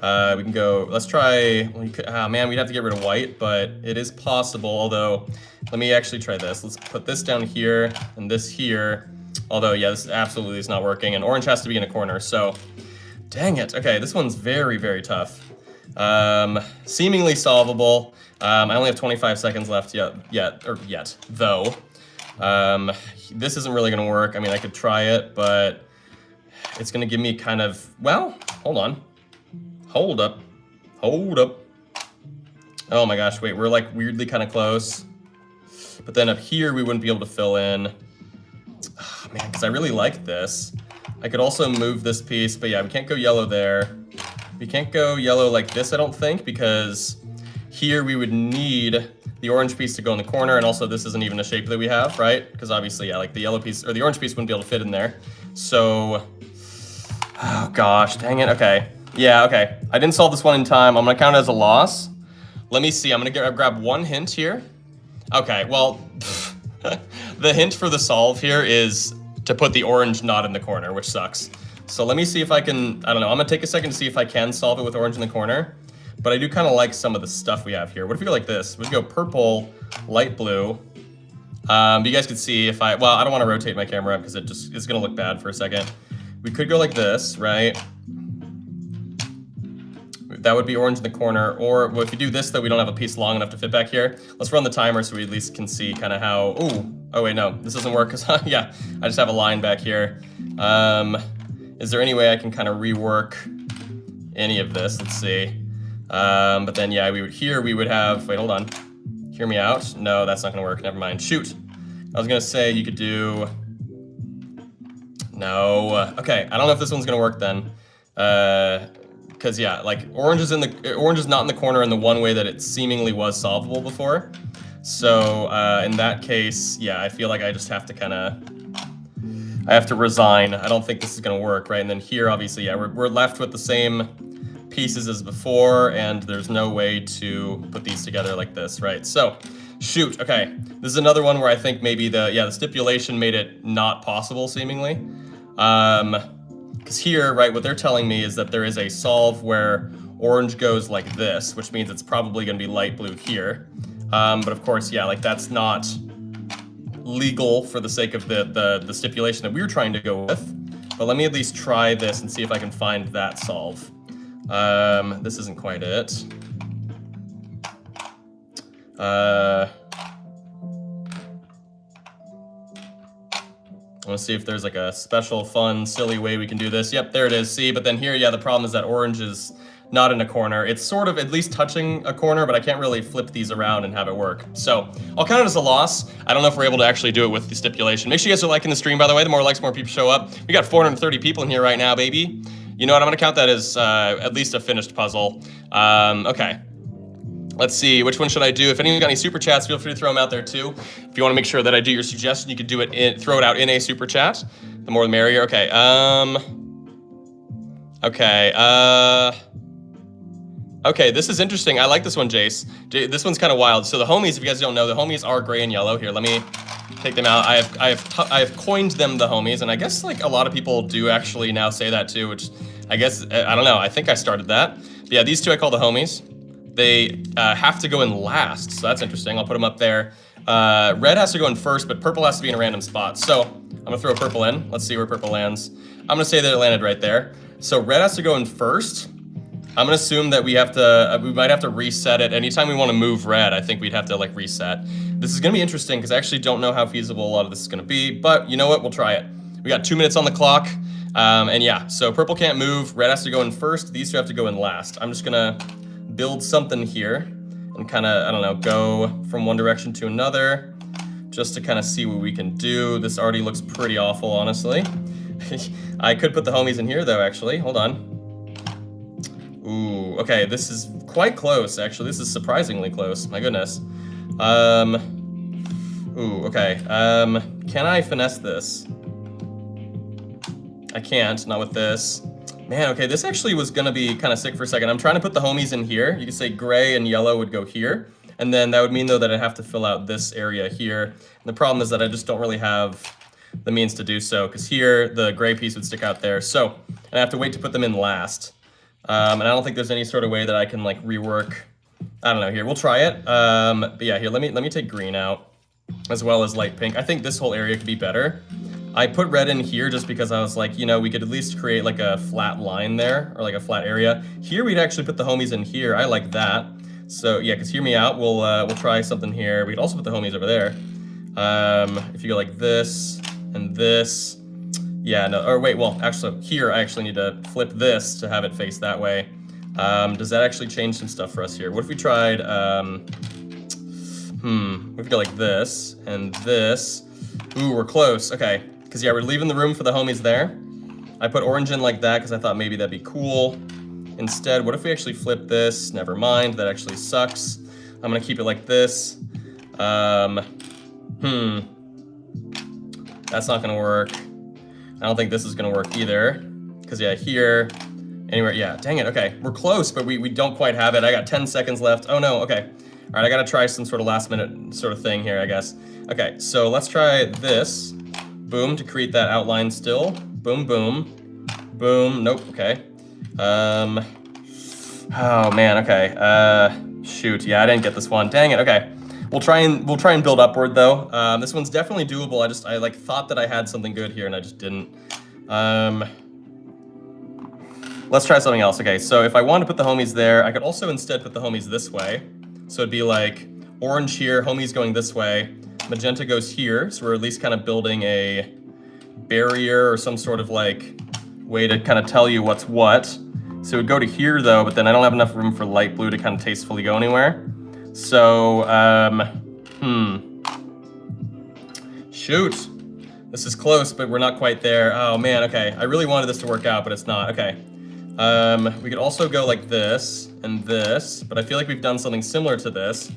let's try, well, man, we'd have to get rid of white, but it is possible, although, let me actually try this. Let's put this down here, and this here, although, yeah, this absolutely is not working, and orange has to be in a corner, so, dang it. Okay, this one's very, very tough. Seemingly solvable. I only have 25 seconds left yet, though. This isn't really gonna work. I mean, I could try it, but it's gonna give me kind of, well, hold on. Hold up. Oh my gosh, wait, we're like weirdly kind of close. But then up here, we wouldn't be able to fill in. Oh, man, because I really like this. I could also move this piece, but yeah, we can't go yellow there. We can't go yellow like this, I don't think, because here we would need the orange piece to go in the corner, and also this isn't even a shape that we have, right? Because obviously, yeah, like the yellow piece, or the orange piece wouldn't be able to fit in there. So, oh gosh, dang it, okay. Yeah, okay, I didn't solve this one in time. I'm gonna count it as a loss. Let me see, I'm gonna grab one hint here. Okay, well, the hint for the solve here is to put the orange not in the corner, which sucks. So let me see if I can, I don't know, I'm gonna take a second to see if I can solve it with orange in the corner. But I do kind of like some of the stuff we have here. What if we go like this? We go purple, light blue. You guys can see if I don't want to rotate my camera up because it just is gonna look bad for a second. We could go like this, right? That would be orange in the corner, or well, if you do this, though, we don't have a piece long enough to fit back here. Let's run the timer so we at least can see kind of how, oh wait, no, this doesn't work because, yeah, I just have a line back here. Is there any way I can kind of rework any of this? Let's see. But then, yeah, we would have, wait, hold on. Hear me out. No, that's not gonna work, never mind. Shoot. I was gonna say you could do, no. Okay, I don't know if this one's gonna work then. Because yeah, like orange is not in the corner in the one way that it seemingly was solvable before. So in that case, yeah, I feel like I just have to I have to resign. I don't think this is gonna work, right? And then here, obviously, yeah, we're left with the same pieces as before, and there's no way to put these together like this, right? So, shoot, okay. This is another one where I think maybe the stipulation made it not possible, seemingly. Because here, right, what they're telling me is that there is a solve where orange goes like this, which means it's probably gonna be light blue here. But of course, yeah, like that's not legal for the sake of the stipulation that we were trying to go with. But let me at least try this and see if I can find that solve. This isn't quite it. I want to see if there's like a special, fun, silly way we can do this. Yep, there it is. See, but then here, yeah, the problem is that orange is not in a corner. It's sort of at least touching a corner, but I can't really flip these around and have it work. So I'll count it as a loss. I don't know if we're able to actually do it with the stipulation. Make sure you guys are liking the stream, by the way. The more likes, more people show up. We got 430 people in here right now, baby. You know what? I'm gonna count that as at least a finished puzzle. Okay. Let's see, which one should I do? If anyone's got any super chats, feel free to throw them out there too. If you want to make sure that I do your suggestion, you could do it throw it out in a super chat. The more the merrier. Okay. Okay, this is interesting. I like this one, Jace. This one's kind of wild. So the homies, if you guys don't know, the homies are gray and yellow. Here, let me take them out. I have coined them the homies, and I guess like a lot of people do actually now say that too, which I guess I don't know. I think I started that. But yeah, these two I call the homies. They have to go in last, so that's interesting. I'll put them up there. Red has to go in first, but purple has to be in a random spot. So I'm gonna throw purple in. Let's see where purple lands. I'm gonna say that it landed right there. So red has to go in first. I'm gonna assume that we might have to reset it. Anytime we wanna move red, I think we'd have to like reset. This is gonna be interesting because I actually don't know how feasible a lot of this is gonna be, but you know what, we'll try it. We got 2 minutes on the clock. And yeah, so purple can't move, red has to go in first, these two have to go in last. I'm just gonna build something here and kind of, I don't know, go from one direction to another just to kind of see what we can do. This already looks pretty awful, honestly. I could put the homies in here though, actually. Hold on. Ooh, okay, this is quite close, actually. This is surprisingly close, my goodness. Ooh, okay, can I finesse this? I can't, not with this. Man, okay, this actually was gonna be kind of sick for a second. I'm trying to put the homies in here. You could say gray and yellow would go here. And then that would mean, though, that I'd have to fill out this area here. And the problem is that I just don't really have the means to do so, because here, the gray piece would stick out there. So, and I have to wait to put them in last. And I don't think there's any sort of way that I can, like, rework. I don't know, here, we'll try it. But yeah, here, let me take green out, as well as light pink. I think this whole area could be better. I put red in here just because I was like, you know, we could at least create like a flat line there, or like a flat area. Here we'd actually put the homies in here. I like that. So yeah, because hear me out, we'll try something here. We could also put the homies over there. If you go like this and this, yeah, no, or wait, well, actually here I actually need to flip this to have it face that way. Does that actually change some stuff for us here? What if we tried, we could go like this and this. Ooh, we're close. Okay. Because, yeah, we're leaving the room for the homies there. I put orange in like that because I thought maybe that'd be cool. Instead, what if we actually flip this? Never mind. That actually sucks. I'm going to keep it like this. That's not going to work. I don't think this is going to work either. Because, yeah, here. Anywhere. Yeah, dang it. Okay. We're close, but we don't quite have it. I got 10 seconds left. Oh, no. Okay. All right, I got to try some sort of last minute sort of thing here, I guess. Okay, so let's try this. Boom, to create that outline still. Boom, boom. Boom, nope, okay. Oh man, okay. Shoot, yeah, I didn't get this one. Dang it, okay. We'll try and build upward though. This one's definitely doable. I like thought that I had something good here and I just didn't. Let's try something else. Okay, so if I wanted to put the homies there, I could also instead put the homies this way. So it'd be like orange here, homies going this way. Magenta goes here, so we're at least kind of building a barrier or some sort of like way to kind of tell you what's what. So it would go to here though, but then I don't have enough room for light blue to kind of tastefully go anywhere. So, shoot. This is close, but we're not quite there. Oh man, okay. I really wanted this to work out, but it's not. Okay. We could also go like this and this, but I feel like we've done something similar to this.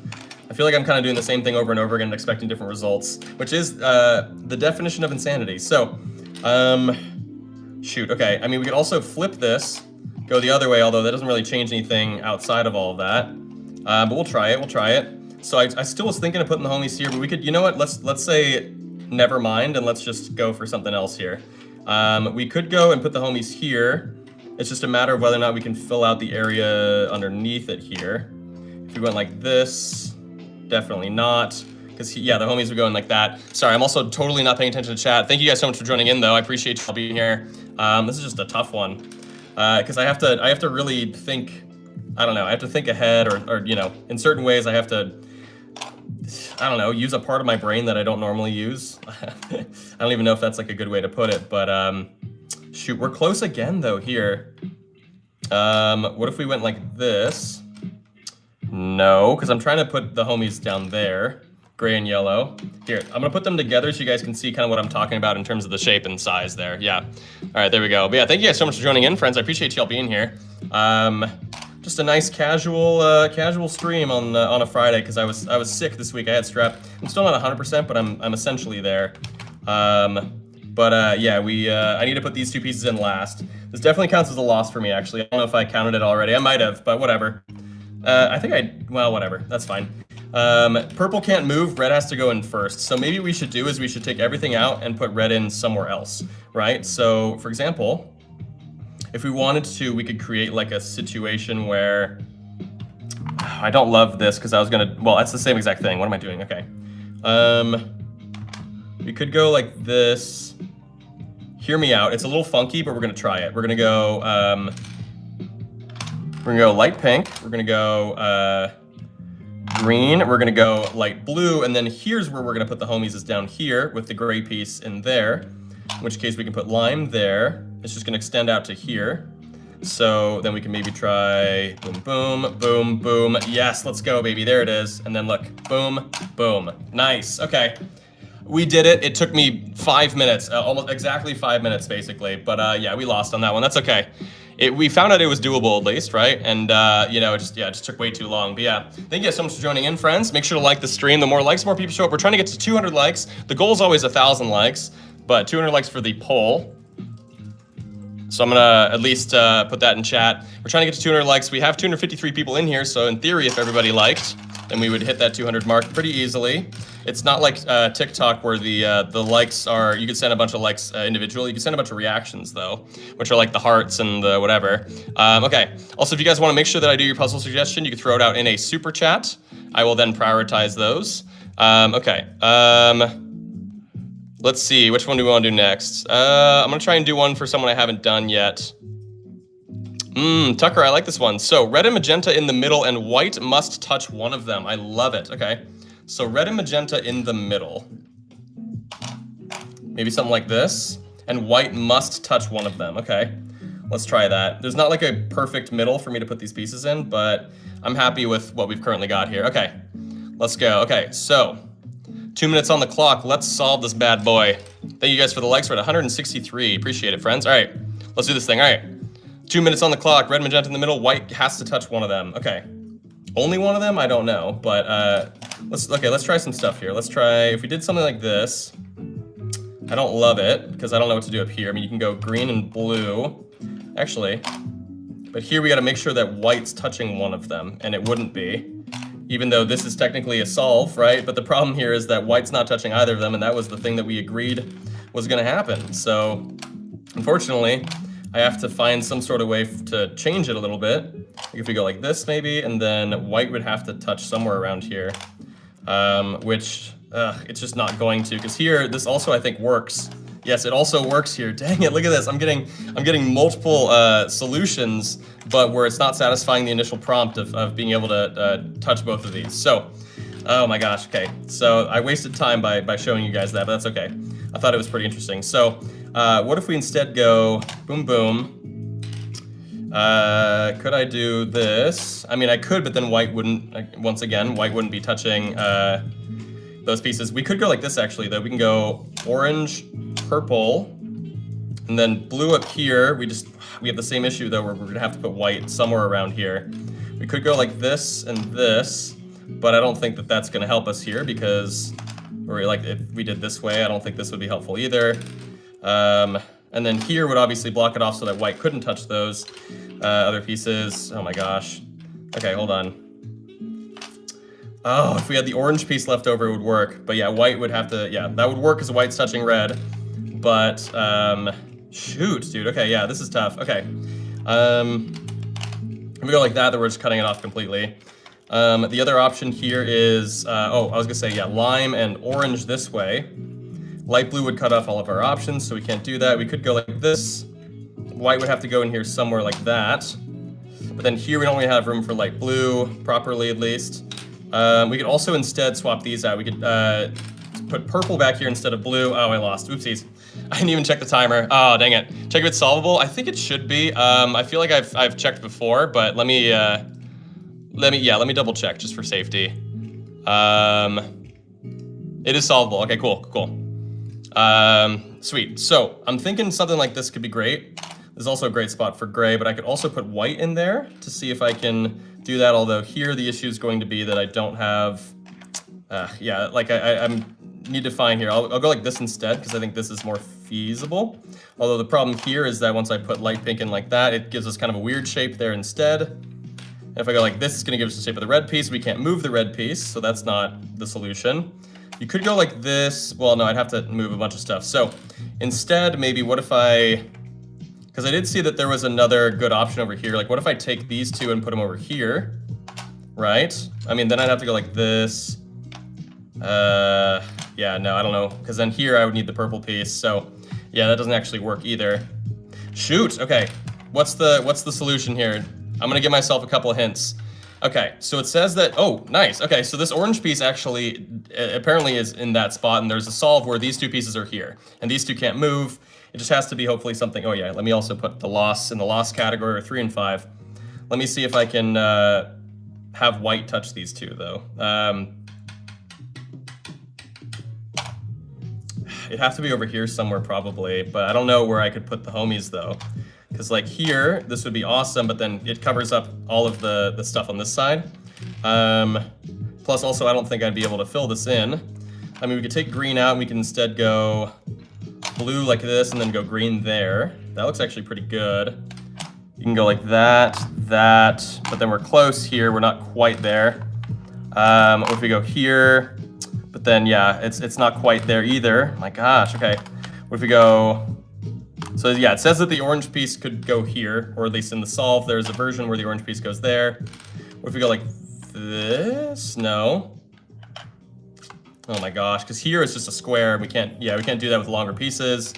I feel like I'm kind of doing the same thing over and over again and expecting different results, which is the definition of insanity. So, shoot, okay. I mean, we could also flip this, go the other way, although that doesn't really change anything outside of all of that. But we'll try it. So I still was thinking of putting the homies here, but we could, you know what, let's say never mind, and let's just go for something else here. We could go and put the homies here. It's just a matter of whether or not we can fill out the area underneath it here. If we went like this, definitely not. Because, yeah, the homies are going like that. Sorry, I'm also totally not paying attention to chat. Thank you guys so much for joining in, though. I appreciate y'all being here. This is just a tough one. Because I have to really think, I don't know, I have to think ahead or, you know, in certain ways I have to, I don't know, use a part of my brain that I don't normally use. I don't even know if that's like a good way to put it, but shoot, we're close again though here. What if we went like this? No, because I'm trying to put the homies down there, gray and yellow. Here, I'm gonna put them together so you guys can see kind of what I'm talking about in terms of the shape and size there. Yeah, all right, there we go. But yeah, thank you guys so much for joining in, friends. I appreciate y'all being here. Just a nice casual stream on a Friday because I was sick this week. I had strep. I'm still not 100%, but I'm essentially there. Yeah, I need to put these two pieces in last. This definitely counts as a loss for me, actually. I don't know if I counted it already. I might have, but whatever. Well, whatever. That's fine. Purple can't move. Red has to go in first. So maybe what we should do is we should take everything out and put red in somewhere else, right? So, for example, if we wanted to, we could create like a situation where I don't love this because I was gonna, well, that's the same exact thing. What am I doing? Okay. We could go like this. Hear me out. It's a little funky, but we're gonna try it. We're gonna go light pink. We're gonna go green. We're gonna go light blue, and then here's where we're gonna put the homies is down here with the gray piece in there. In which case we can put lime there. It's just gonna extend out to here. So then we can maybe try boom, boom, boom, boom. Yes, let's go, baby. There it is. And then look, boom, boom. Nice. Okay. We did it. It took me 5 minutes, almost exactly 5 minutes, basically. But yeah, we lost on that one. That's okay. we found out it was doable at least, right? And you know, it just took way too long. But yeah, thank you so much for joining in, friends. Make sure to like the stream. The more likes, the more people show up. We're trying to get to 200 likes. The goal is always 1,000 likes, but 200 likes for the poll. So I'm gonna at least put that in chat. We're trying to get to 200 likes. We have 253 people in here, so in theory, if everybody liked, then we would hit that 200 mark pretty easily. It's not like TikTok where the likes are, you could send a bunch of likes individually. You can send a bunch of reactions though, which are like the hearts and the whatever. Okay, also if you guys wanna make sure that I do your puzzle suggestion, you can throw it out in a super chat. I will then prioritize those. Okay, let's see, which one do we wanna do next? I'm gonna try and do one for someone I haven't done yet. Tucker, I like this one. So red and magenta in the middle and white must touch one of them. I love it, okay. So red and magenta in the middle. Maybe something like this. And white must touch one of them, okay. Let's try that. There's not like a perfect middle for me to put these pieces in, but I'm happy with what we've currently got here. Okay, let's go. Okay, so 2 minutes on the clock. Let's solve this bad boy. Thank you guys for the likes. We're at 163. Appreciate it, friends. All right, let's do this thing. All right, 2 minutes on the clock. Red, magenta in the middle. White has to touch one of them. Okay, only one of them? I don't know, but let's try some stuff here. Let's try, if we did something like this. I don't love it because I don't know what to do up here. I mean, you can go green and blue, actually. But here we got to make sure that white's touching one of them, and it wouldn't be. Even though this is technically a solve, right? But the problem here is that white's not touching either of them, and that was the thing that we agreed was gonna happen. So, unfortunately, I have to find some sort of way to change it a little bit. Like if we go like this maybe, and then white would have to touch somewhere around here. Which, it's just not going to, because here, this also I think works. Yes, it also works here. Dang it, look at this. I'm getting multiple solutions, but where it's not satisfying the initial prompt of being able to touch both of these. So, oh my gosh, okay. So I wasted time by showing you guys that, but that's okay. I thought it was pretty interesting. So what if we instead go boom, boom. Could I do this? I mean, I could, but then white wouldn't, once again, white wouldn't be touching those pieces. We could go like this actually though. We can go orange, purple, and then blue up here. We have the same issue though where we're gonna have to put white somewhere around here. We could go like this and this, but I don't think that that's gonna help us here because, or like if we did this way, I don't think this would be helpful either. And then here would obviously block it off so that white couldn't touch those other pieces. Oh my gosh. Okay, hold on. Oh, if we had the orange piece left over, it would work. But yeah, white would have to, yeah, that would work because white's touching red. But, shoot, dude. Okay, yeah, this is tough. Okay. If we go like that, then we're just cutting it off completely. The other option here is, oh, I was gonna say, yeah, lime and orange this way. Light blue would cut off all of our options, so we can't do that. We could go like this. White would have to go in here somewhere like that. But then here we don't really have room for light blue, properly at least. We could also instead swap these out. We could put purple back here instead of blue. Oh, I lost. Oopsies. I didn't even check the timer. Oh, dang it. Check if it's solvable. I think it should be. I feel like I've checked before, but let me double check just for safety. It is solvable. Okay, cool. Sweet. So I'm thinking something like this could be great. There's also a great spot for gray, but I could also put white in there to see if I can do that. Although here the issue is going to be that I don't have, yeah, like I need to find here. I'll go like this instead because I think this is more feasible. Although the problem here is that once I put light pink in like that, it gives us kind of a weird shape there instead. And if I go like this, it's gonna give us the shape of the red piece. We can't move the red piece, so that's not the solution. You could go like this. Well, no, I'd have to move a bunch of stuff. So instead, maybe what if because I did see that there was another good option over here. Like what if I take these two and put them over here, right? I mean, then I'd have to go like this. Yeah, no, I don't know. Because then here I would need the purple piece. So yeah, that doesn't actually work either. Shoot, okay. What's the solution here? I'm gonna give myself a couple of hints. Okay, so it says that, oh, nice. Okay, so this orange piece actually apparently is in that spot, and there's a solve where these two pieces are here, and these two can't move. It just has to be hopefully something, oh yeah, let me also put the loss in the loss category, or 3 and 5. Let me see if I can have white touch these two, though. It'd have to be over here somewhere, probably, but I don't know where I could put the homies, though. Because like here, this would be awesome, but then it covers up all of the stuff on this side. Plus also, I don't think I'd be able to fill this in. I mean, we could take green out and we can instead go blue like this and then go green there. That looks actually pretty good. You can go like that, but then we're close here. We're not quite there. Or if we go here, but then yeah, it's not quite there either. My gosh, okay. What if we go, so yeah, it says that the orange piece could go here, or at least in the solve, there's a version where the orange piece goes there. What if we go like this? No. Oh my gosh, because here it's just a square. We can't do that with longer pieces.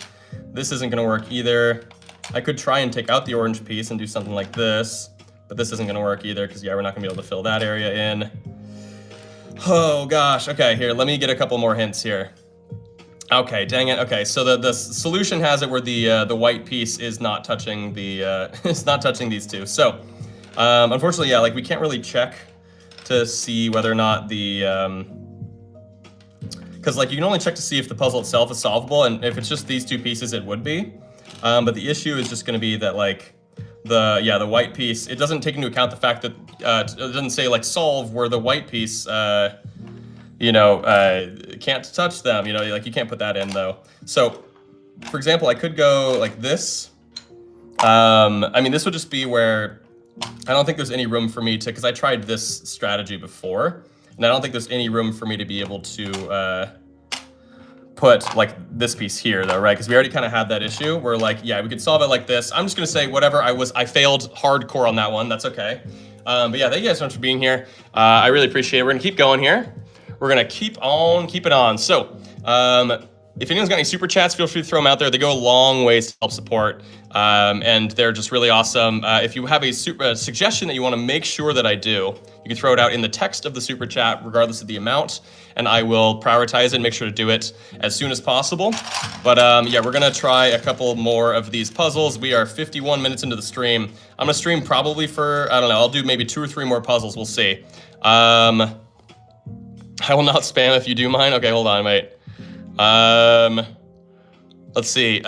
This isn't gonna work either. I could try and take out the orange piece and do something like this, but this isn't gonna work either because yeah, we're not gonna be able to fill that area in. Oh gosh, okay, here, let me get a couple more hints here. Okay, dang it, okay, so the solution has it where the white piece is not touching the, it's not touching these two. So, unfortunately, yeah, like we can't really check to see whether or not the, because like you can only check to see if the puzzle itself is solvable, and if it's just these two pieces, it would be. But the issue is just going to be that like the white piece, it doesn't take into account the fact that it doesn't say like solve where the white piece, you know, can't touch them. You know, like you can't put that in though. So, for example, I could go like this. I mean, this would just be where I don't think there's any room for me to, because I tried this strategy before. And I don't think there's any room for me to be able to put like this piece here though, right? Because we already kind of had that issue where like, yeah, we could solve it like this. I'm just gonna say whatever, I failed hardcore on that one, that's okay. But yeah, thank you guys so much for being here. I really appreciate it. We're gonna keep going here. We're gonna keep it on. So, if anyone's got any super chats, feel free to throw them out there. They go a long ways to help support, and they're just really awesome. If you have a suggestion that you want to make sure that I do, you can throw it out in the text of the super chat, regardless of the amount, and I will prioritize it and make sure to do it as soon as possible. But yeah, we're gonna try a couple more of these puzzles. We are 51 minutes into the stream. I'm gonna stream probably for, I don't know, I'll do maybe 2 or 3 more puzzles, we'll see. I will not spam if you do mine. Okay, hold on, wait. Let's see.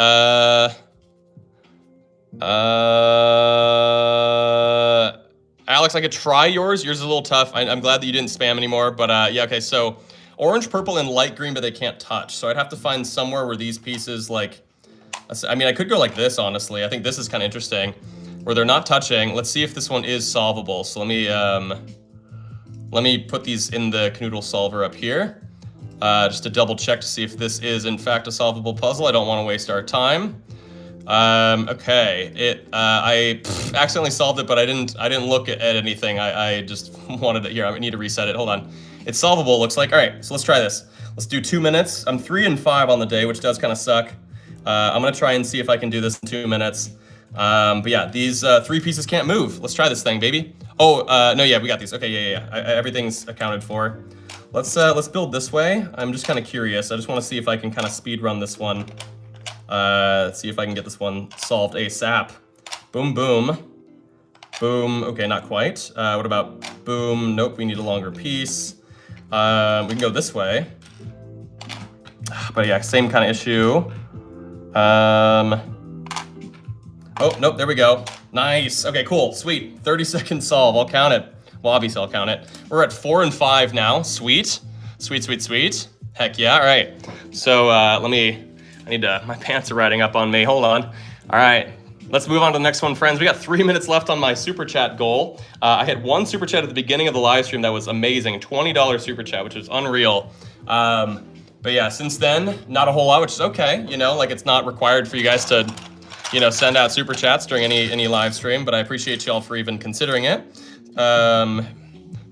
Alex, I could try yours. Yours is a little tough. I'm glad that you didn't spam anymore, but yeah, okay, so orange, purple, and light green, but they can't touch. So I'd have to find somewhere where these pieces, like, I mean, I could go like this, honestly. I think this is kind of interesting, where they're not touching. Let's see if this one is solvable. So let me put these in the Kanoodle solver up here. Just to double check to see if this is in fact a solvable puzzle. I don't want to waste our time. Okay, I accidentally solved it, but I didn't look at anything. I just wanted it here. I need to reset it. Hold on. It's solvable, looks like. All right, so let's try this. Let's do 2 minutes. I'm 3 and 5 on the day, which does kind of suck. I'm gonna try and see if I can do this in 2 minutes. But yeah, these 3 pieces can't move. Let's try this thing, baby. Oh, no, yeah, we got these. Okay, yeah. Everything's accounted for. Let's build this way. I'm just kind of curious. I just want to see if I can kind of speed run this one. Let's see if I can get this one solved ASAP. Boom, boom. Boom. Okay, not quite. What about boom? Nope, we need a longer piece. We can go this way. But yeah, same kind of issue. Oh, nope, there we go. Nice. Okay, cool. Sweet. 30-second solve. I'll count it. Well, obviously I'll count it. We're at 4 and 5 now. Sweet. Sweet, sweet, sweet. Heck yeah. All right. So my pants are riding up on me. Hold on. All right. Let's move on to the next one, friends. We got 3 minutes left on my super chat goal. I had 1 super chat at the beginning of the live stream that was amazing. $20 super chat, which is unreal. But yeah, since then, not a whole lot, which is okay. You know, like it's not required for you guys to, you know, send out super chats during any live stream, but I appreciate y'all for even considering it.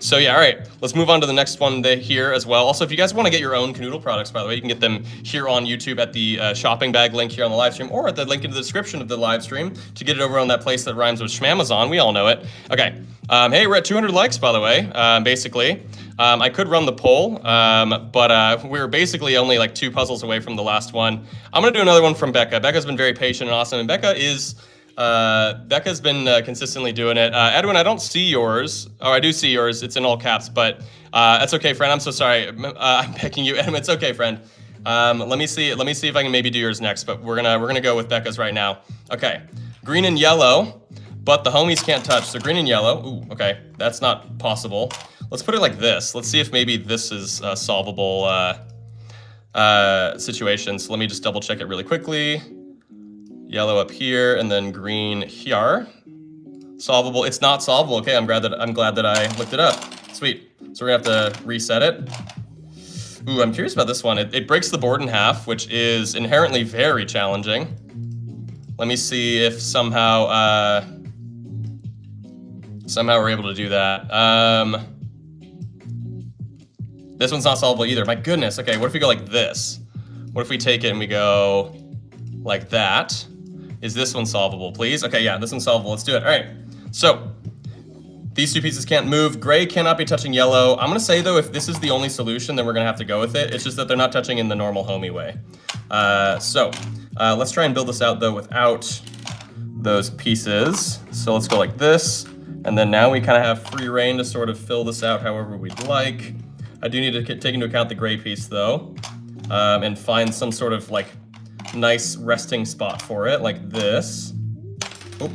So yeah, all right, let's move on to the next one here as well. Also, if you guys want to get your own Kanoodle products, by the way, you can get them here on YouTube at the shopping bag link here on the live stream, or at the link in the description of the live stream to get it over on that place that rhymes with Schmamazon. We all know it. Okay. Hey, we're at 200 likes, by the way, basically. I could run the poll, but we're basically only like 2 puzzles away from the last one. I'm gonna do another one from Becca. Becca's been very patient and awesome, and Becca's been consistently doing it. Edwin, I don't see yours. Oh, I do see yours. It's in all caps, but that's okay, friend. I'm so sorry. I'm picking you. Edwin, it's okay, friend. Let me see if I can maybe do yours next, but we're gonna go with Becca's right now. Okay. green and yellow, but the homies can't touch. So green and yellow. Ooh, okay, that's not possible. Let's put it like this. Let's see if maybe this is a solvable situation. So let me just double check it really quickly. Yellow up here, and then green here. Solvable. It's not solvable. Okay, I'm glad that I looked it up. Sweet. So we're gonna have to reset it. Ooh, I'm curious about this one. It breaks the board in half, which is inherently very challenging. Let me see if somehow we're able to do that. This one's not solvable either. My goodness. Okay, what if we go like this? What if we take it and we go like that? Is this one solvable, please? Okay, yeah, this one's solvable. Let's do it. All right. So these two pieces can't move. Gray cannot be touching yellow. I'm gonna say though, if this is the only solution, then we're gonna have to go with it. It's just that they're not touching in the normal homey way. Let's try and build this out though without those pieces. So let's go like this. And then now we kind of have free reign to sort of fill this out however we'd like. I do need to take into account the gray piece though, and find some sort of like nice resting spot for it, like this. Oh,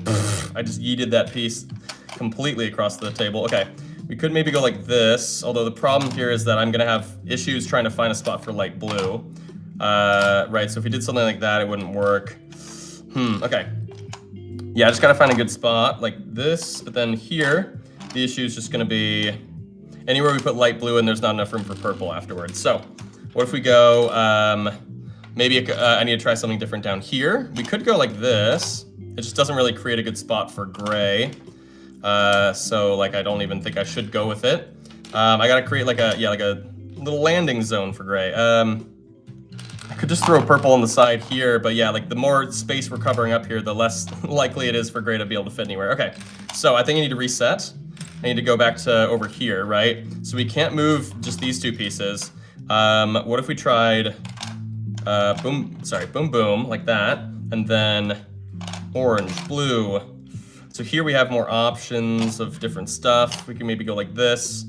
I just yeeted that piece completely across the table. Okay, we could maybe go like this, although the problem here is that I'm gonna have issues trying to find a spot for light blue. Right, so if we did something like that, it wouldn't work. Okay. Yeah, I just gotta find a good spot like this, but then here, the issue is just gonna be anywhere we put light blue and there's not enough room for purple afterwards. So what if we go, maybe I need to try something different down here. We could go like this. It just doesn't really create a good spot for gray. So like I don't even think I should go with it. I gotta create like a little landing zone for gray. I could just throw purple on the side here, but yeah, like the more space we're covering up here, the less likely it is for gray to be able to fit anywhere. Okay, so I think I need to reset. I need to go back to over here, right? So we can't move just these two pieces. What if we tried boom, boom, like that, and then orange, blue. So here we have more options of different stuff. We can maybe go like this.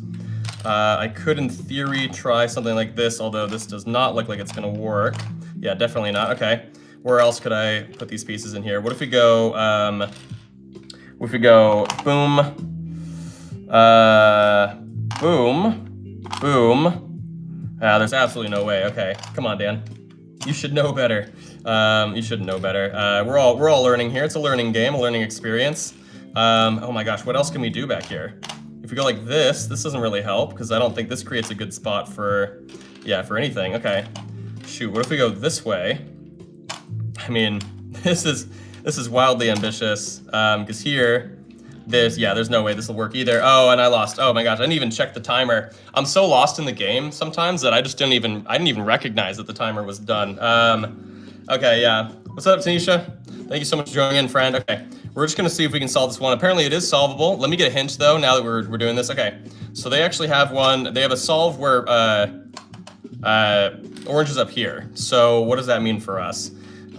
I could, in theory, try something like this, although this does not look like it's gonna work. Yeah, definitely not. Okay, where else could I put these pieces in here? What if we go, boom, boom, boom. There's absolutely no way. Okay, come on, Dan. You should know better. You should know better. We're all learning here. It's a learning game, a learning experience. Oh my gosh, what else can we do back here? If we go like this doesn't really help because I don't think this creates a good spot for anything. Okay, shoot. What if we go this way? I mean, this is wildly ambitious because here, there's no way this will work either. Oh, and I lost. Oh my gosh, I didn't even check the timer. I'm so lost in the game sometimes that I didn't even recognize that the timer was done. Okay, yeah. What's up, Tanisha? Thank you so much for joining in, friend. Okay, we're just gonna see if we can solve this one. Apparently it is solvable. Let me get a hint though, now that we're doing this. Okay, so they actually have one, they have a solve where orange is up here. So what does that mean for us?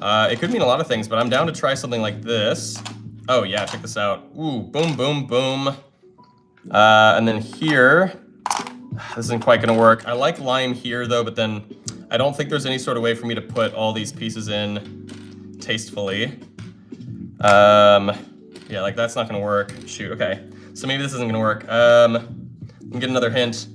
It could mean a lot of things, but I'm down to try something like this. Oh yeah, check this out. Ooh, boom, boom, boom. And then here, this isn't quite gonna work. I like lime here though, but then I don't think there's any sort of way for me to put all these pieces in tastefully. Yeah, like that's not gonna work. Shoot, okay. So maybe this isn't gonna work. Let me get another hint.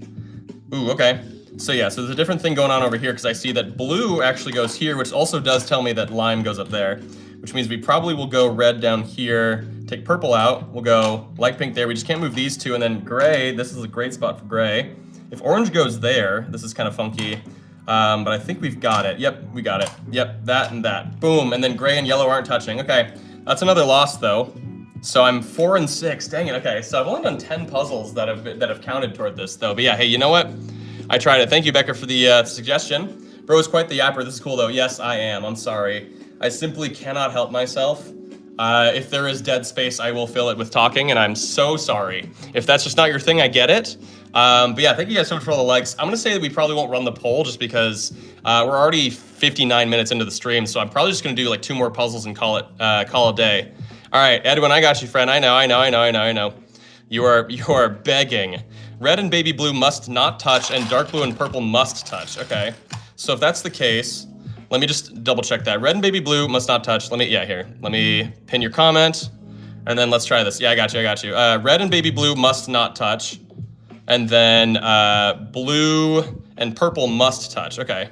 Ooh, okay. So yeah, so there's a different thing going on over here because I see that blue actually goes here, which also does tell me that lime goes up there, which means we probably will go red down here, take purple out, we'll go light pink there. We just can't move these two, and then gray, this is a great spot for gray. If orange goes there, this is kind of funky, but I think we've got it. Yep, we got it. Yep, that and that. Boom, and then gray and yellow aren't touching. Okay, that's another loss though. So I'm 4 and 6, dang it. Okay, so I've only done 10 puzzles that have counted toward this though. But yeah, hey, you know what? I tried it. Thank you, Becker, for the suggestion. Bro is quite the yapper. This is cool though. Yes, I am. I'm sorry. I simply cannot help myself. If there is dead space, I will fill it with talking, and I'm so sorry. If that's just not your thing, I get it. But yeah, thank you guys so much for all the likes. I'm gonna say that we probably won't run the poll just because we're already 59 minutes into the stream, so I'm probably just gonna do like 2 more puzzles and call it a day. All right, Edwin, I got you, friend. I know. You are begging. Red and baby blue must not touch, and dark blue and purple must touch. Okay, so if that's the case, Let me just double check that. Red and baby blue must not touch. Here. Let me pin your comment. And then let's try this. Yeah, I got you. Red and baby blue must not touch. And then blue and purple must touch. Okay.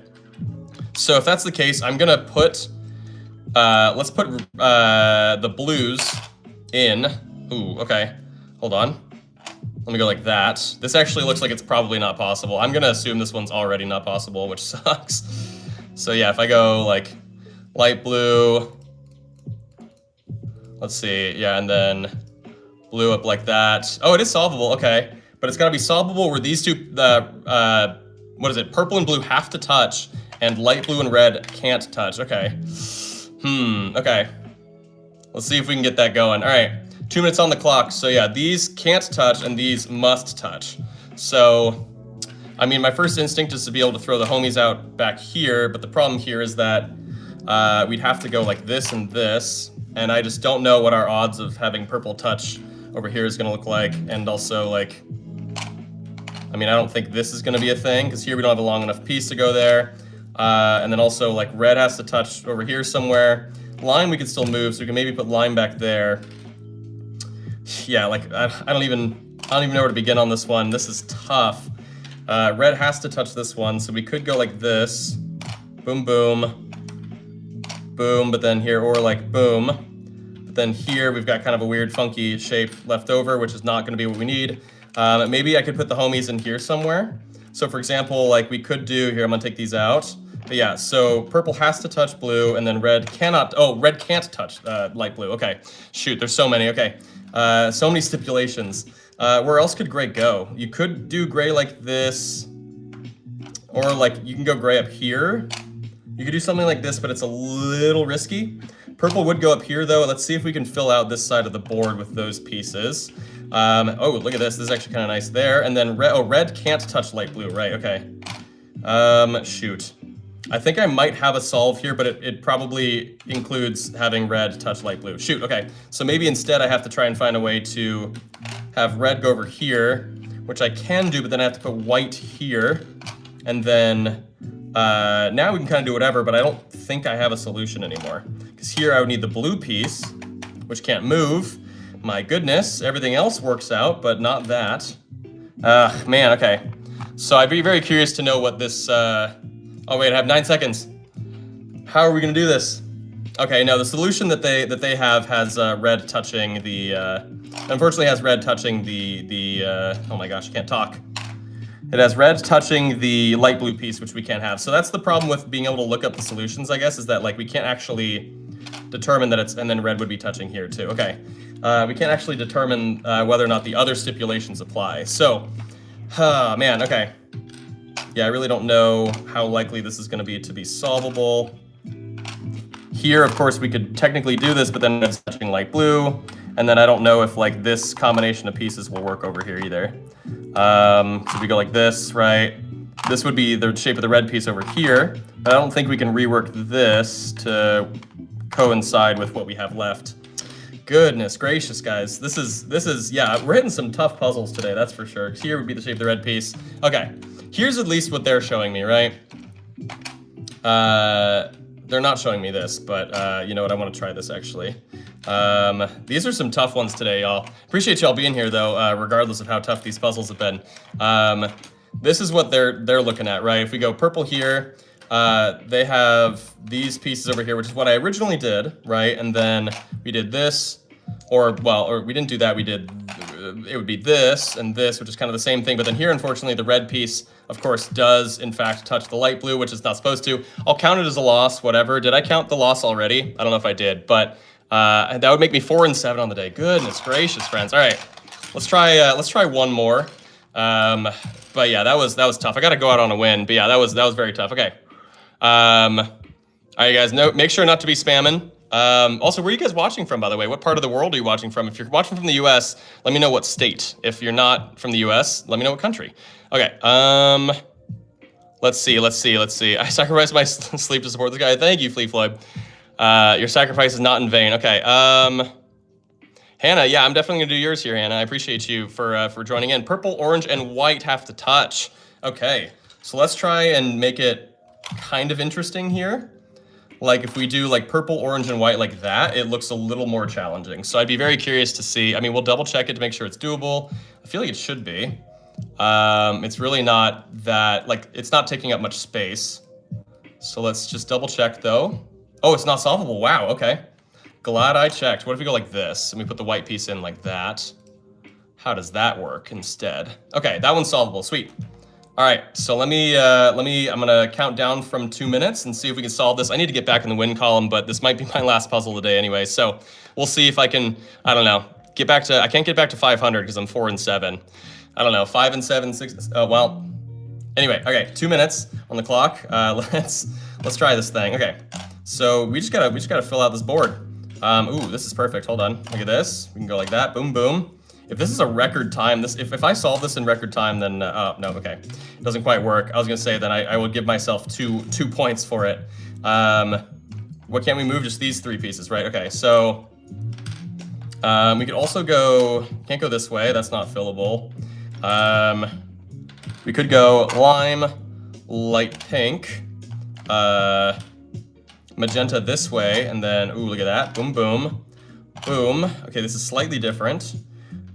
So if that's the case, I'm gonna put, let's put the blues in. Ooh, okay. Hold on. Let me go like that. This actually looks like it's probably not possible. I'm gonna assume this one's already not possible, which sucks. So yeah, if I go like light blue, let's see, yeah, and then blue up like that. Oh, it is solvable, okay. But it's gotta be solvable where these two, what is it? Purple and blue have to touch, and light blue and red can't touch, okay. Okay. Let's see if we can get that going. All right, 2 minutes on the clock. So yeah, these can't touch and these must touch. So, I mean, my first instinct is to be able to throw the homies out back here, but the problem here is that we'd have to go like this and this, and I just don't know what our odds of having purple touch over here is gonna look like, and also like, I mean, I don't think this is gonna be a thing, because here we don't have a long enough piece to go there, and then also like red has to touch over here somewhere. Lime we can still move, so we can maybe put lime back there. Yeah, like, I don't even know where to begin on this one. This is tough. Red has to touch this one, so we could go like this. Boom, boom. Boom, but then here, or like boom. But then here, we've got kind of a weird, funky shape left over, which is not gonna be what we need. Maybe I could put the homies in here somewhere. So for example, like we could do, here, I'm gonna take these out. But yeah, so purple has to touch blue, and then red cannot, oh, red can't touch light blue. Okay, shoot, there's so many, okay. So many stipulations. Where else could gray go? You could do gray like this, or like you can go gray up here. You could do something like this, but it's a little risky. Purple would go up here though. Let's see if we can fill out this side of the board with those pieces. Oh, look at this. This is actually kind of nice there. And then red, oh, red can't touch light blue, right? Okay. Shoot. I think I might have a solve here, but it probably includes having red touch light blue. Shoot, okay. So maybe instead I have to try and find a way to have red go over here, which I can do, but then I have to put white here. And then now we can kind of do whatever, but I don't think I have a solution anymore. Because here I would need the blue piece, which can't move. My goodness, everything else works out, but not that. Man, okay. So I'd be very curious to know what this, oh wait, I have 9 seconds. How are we gonna do this? Okay, no, the solution that they have has red touching the, unfortunately has red touching the oh my gosh, I can't talk. It has red touching the light blue piece, which we can't have. So that's the problem with being able to look up the solutions, I guess, is that like we can't actually determine that it's, and then red would be touching here too. Okay, we can't actually determine whether or not the other stipulations apply. So, man, okay. Yeah, I really don't know how likely this is gonna be to be solvable. Here, of course, we could technically do this, but then it's touching light blue. And then I don't know if like this combination of pieces will work over here either. So we go like this, right? This would be the shape of the red piece over here, but I don't think we can rework this to coincide with what we have left. Goodness gracious, guys. This is, yeah, we're hitting some tough puzzles today, that's for sure. Here would be the shape of the red piece. Okay, here's at least what they're showing me, right? They're not showing me this, but you know what, I wanna try this actually. These are some tough ones today, y'all. Appreciate y'all being here though, regardless of how tough these puzzles have been. This is what they're looking at, right? If we go purple here, they have these pieces over here, which is what I originally did, right? And then we did this, or we didn't do that, we did, it would be this and this, which is kind of the same thing, but then here, unfortunately, the red piece, of course, does in fact touch the light blue, which is not supposed to. I'll count it as a loss, whatever. Did I count the loss already? I don't know if I did, but that would make me 4 and 7 on the day. Goodness gracious, friends. All right, let's try one more. But yeah, that was tough. I got to go out on a win, but yeah, that was very tough. Okay. All right, guys. Make sure not to be spamming. Also, where are you guys watching from, by the way? What part of the world are you watching from? If you're watching from the US, let me know what state. If you're not from the US, let me know what country. Okay, let's see. I sacrificed my sleep to support this guy. Thank you, Flea Floyd. Your sacrifice is not in vain. Okay, Hannah, yeah, I'm definitely gonna do yours here, Hannah. I appreciate you for joining in. Purple, orange, and white have to touch. Okay, so let's try and make it kind of interesting here. like if we do like purple, orange, and white like that, it looks a little more challenging. So I'd be very curious to see. I mean, we'll double check it to make sure it's doable. I feel like it should be. It's really not that, like, it's not taking up much space. So let's just double check though. Oh, it's not solvable. Wow, okay. Glad I checked. What if we go like this and we put the white piece in like that? How does that work instead? Okay, that one's solvable, sweet. All right, so I'm gonna count down from 2 minutes and see if we can solve this. I need to get back in the win column, but this might be my last puzzle of the day anyway. So we'll see if I can, I don't know, get back to, I can't get back to 500 because I'm 4 and 7. I don't know, 5 and 7, 6, well, anyway, okay, 2 minutes on the clock. Let's try this thing. Okay, so we just gotta fill out this board. Ooh, this is perfect, hold on, look at this. We can go like that, boom, boom. If this is a record time, if I solve this in record time, then, oh, no, okay. It doesn't quite work. I was gonna say that I will give myself two points for it. What can't we move? Just these 3 pieces, right? Okay, so we could also go, can't go this way, that's not fillable. We could go lime, light pink, magenta this way, and then, ooh, look at that, boom, boom, boom. Okay, this is slightly different,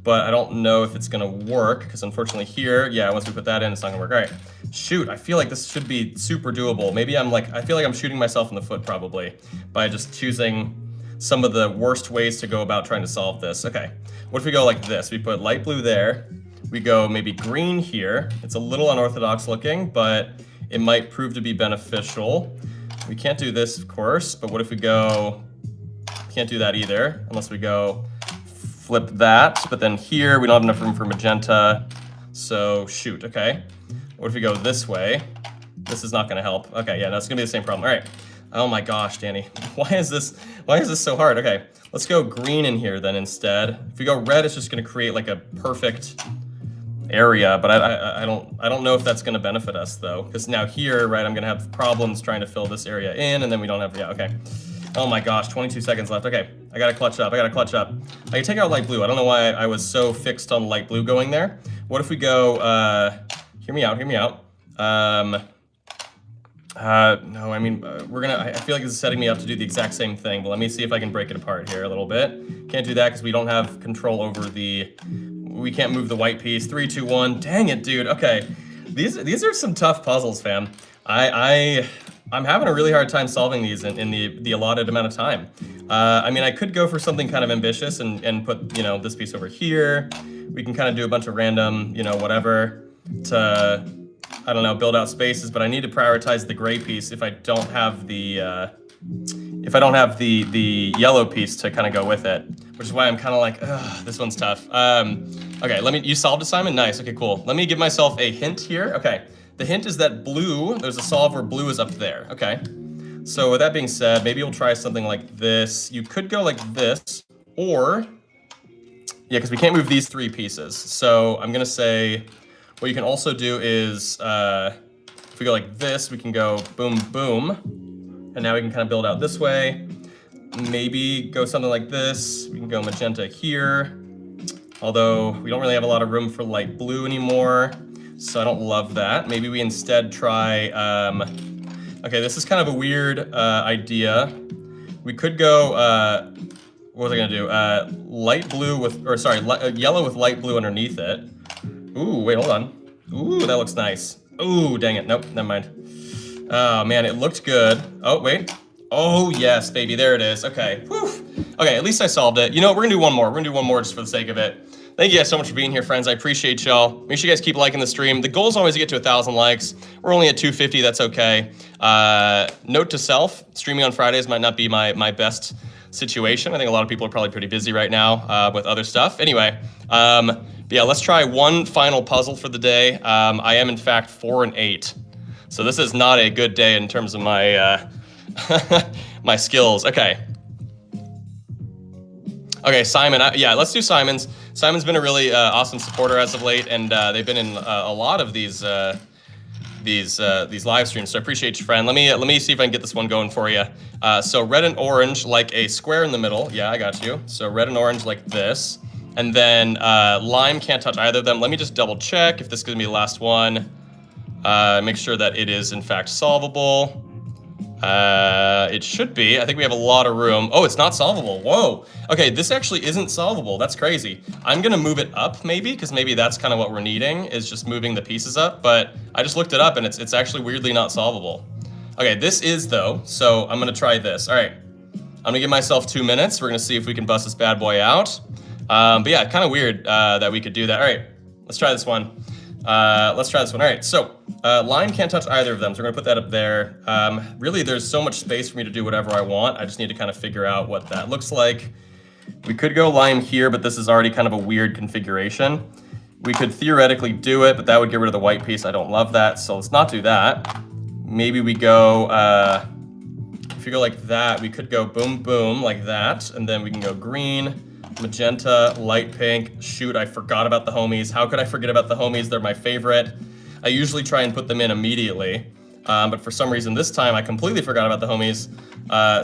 but I don't know if it's gonna work, because unfortunately here, yeah, once we put that in, it's not gonna work. All right, shoot, I feel like this should be super doable. Maybe I feel like I'm shooting myself in the foot probably, by just choosing some of the worst ways to go about trying to solve this. Okay, what if we go like this? We put light blue there, we go maybe green here. It's a little unorthodox looking, but it might prove to be beneficial. We can't do this, of course, but what if we go, can't do that either, unless we go flip that, but then here we don't have enough room for magenta, so shoot, okay. What if we go this way? This is not gonna help. Okay, yeah, that's gonna be the same problem. All right. Oh my gosh, Danny, why is this so hard? Okay, let's go green in here then instead. If we go red, it's just gonna create like a perfect area, but I don't know if that's gonna benefit us though, because now here, right, I'm gonna have problems trying to fill this area in, and then we don't have, yeah, okay. Oh my gosh, 22 seconds left. Okay, I gotta clutch up, I can take out light blue. I don't know why I was so fixed on light blue going there. What if we go, hear me out. No, I mean, I feel like this is setting me up to do the exact same thing, but let me see if I can break it apart here a little bit. Can't do that because we don't have control over we can't move the white piece. 3, 2, 1, dang it, dude. Okay, these are some tough puzzles, fam. I'm having a really hard time solving these in the allotted amount of time. I mean, I could go for something kind of ambitious and put, you know, this piece over here. We can kind of do a bunch of random, you know, whatever to, I don't know, build out spaces, but I need to prioritize the gray piece if I don't have the yellow piece to kind of go with it, which is why I'm kind of like, ugh, this one's tough. Okay, you solved it, Simon? Nice, okay, cool. Let me give myself a hint here. Okay. The hint is that blue, there's a solve where blue is up there, okay? So with that being said, maybe we'll try something like this. You could go like this, or, yeah, because we can't move these 3 pieces. So I'm gonna say, what you can also do is, if we go like this, we can go boom, boom, and now we can kind of build out this way. Maybe go something like this. We can go magenta here, although we don't really have a lot of room for light blue anymore. So I don't love that. Maybe we instead try, okay, this is kind of a weird idea. We could go, what was I gonna do? Light blue with, or sorry, yellow with light blue underneath it. Ooh, wait, hold on. Ooh, that looks nice. Ooh, dang it, nope, never mind. Oh man, it looked good. Oh, wait. Oh yes, baby, there it is, okay. Whew. Okay, at least I solved it. You know what, we're gonna do one more. We're gonna do one more just for the sake of it. Thank you guys so much for being here, friends. I appreciate y'all. Make sure you guys keep liking the stream. The goal is always to get to 1,000 likes. We're only at 250, that's okay. Note to self, streaming on Fridays might not be my best situation. I think a lot of people are probably pretty busy right now with other stuff. Anyway, yeah, let's try one final puzzle for the day. I am in fact 4 and 8. So this is not a good day in terms of my, my skills. Okay. Okay, Simon, yeah, let's do Simon's. Simon's been a really awesome supporter as of late, and they've been in a lot of these live streams, so I appreciate you, friend. Let me see if I can get this one going for you. So red and orange, like a square in the middle. Yeah, I got you. So red and orange like this. And then lime can't touch either of them. Let me just double check if this is gonna be the last one. Make sure that it is in fact solvable. It should be. I think we have a lot of room. Oh, it's not solvable. Whoa. Okay, this actually isn't solvable. That's crazy. I'm gonna move it up maybe, because maybe that's kind of what we're needing, is just moving the pieces up. But I just looked it up and it's actually weirdly not solvable. Okay, this is though, so I'm gonna try this. All right, I'm gonna give myself 2 minutes. We're gonna see if we can bust this bad boy out. But yeah, kind of weird that we could do that. All right, let's try this one. All right, so line can't touch either of them, so we're gonna put that up there. Really, there's so much space for me to do whatever I want. I just need to kind of figure out what that looks like. We could go lime here, but this is already kind of a weird configuration. We could theoretically do it, but that would get rid of the white piece. I don't love that, so let's not do that. Maybe we go, if you go like that, we could go boom, boom, like that, and then we can go green, magenta, light pink. Shoot, I forgot about the homies. How could I forget about the homies? They're my favorite. I usually try and put them in immediately, but for some reason this time I completely forgot about the homies.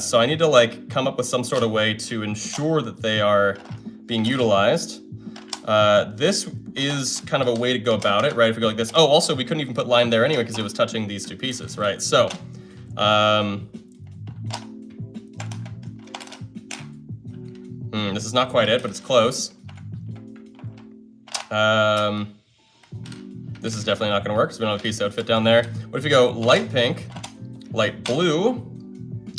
So I need to like come up with some sort of way to ensure that they are being utilized. This is kind of a way to go about it, right? If we go like this. Oh, also we couldn't even put lime there anyway because it was touching these two pieces, right? So, this is not quite it, but it's close. This is definitely not gonna work because we don't have a piece that would fit down there. What if we go light pink, light blue?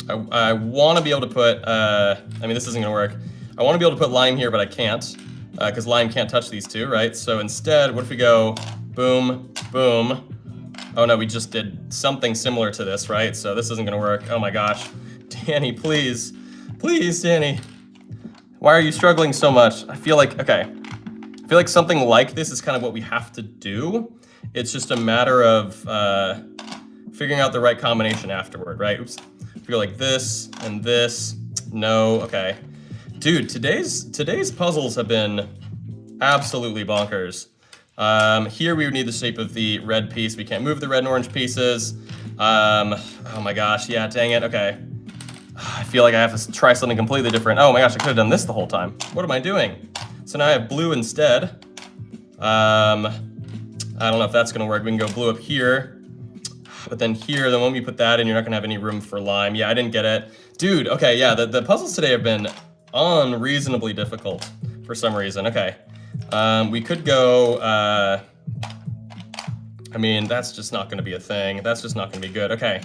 I wanna be able to put, I mean, this isn't gonna work. I wanna be able to put lime here, but I can't, because lime can't touch these two, right? So instead, what if we go boom, boom? Oh no, we just did something similar to this, right? So this isn't gonna work. Oh my gosh. Danny, please. Please, Danny. Why are you struggling so much? I feel like, okay. I feel like something like this is kind of what we have to do. It's just a matter of figuring out the right combination afterward, right? Oops. If we go like this and this, no, okay. Dude, today's puzzles have been absolutely bonkers. Here we would need the shape of the red piece. We can't move the red and orange pieces. Oh my gosh, yeah, dang it, okay. I feel like I have to try something completely different. Oh my gosh, I could have done this the whole time. What am I doing? So now I have blue instead. I don't know if that's gonna work. We can go blue up here. But then here, the moment you put that in, you're not gonna have any room for lime. Yeah, I didn't get it. Dude, okay, yeah, the puzzles today have been unreasonably difficult for some reason. Okay, we could go, I mean, that's just not gonna be a thing. That's just not gonna be good. Okay,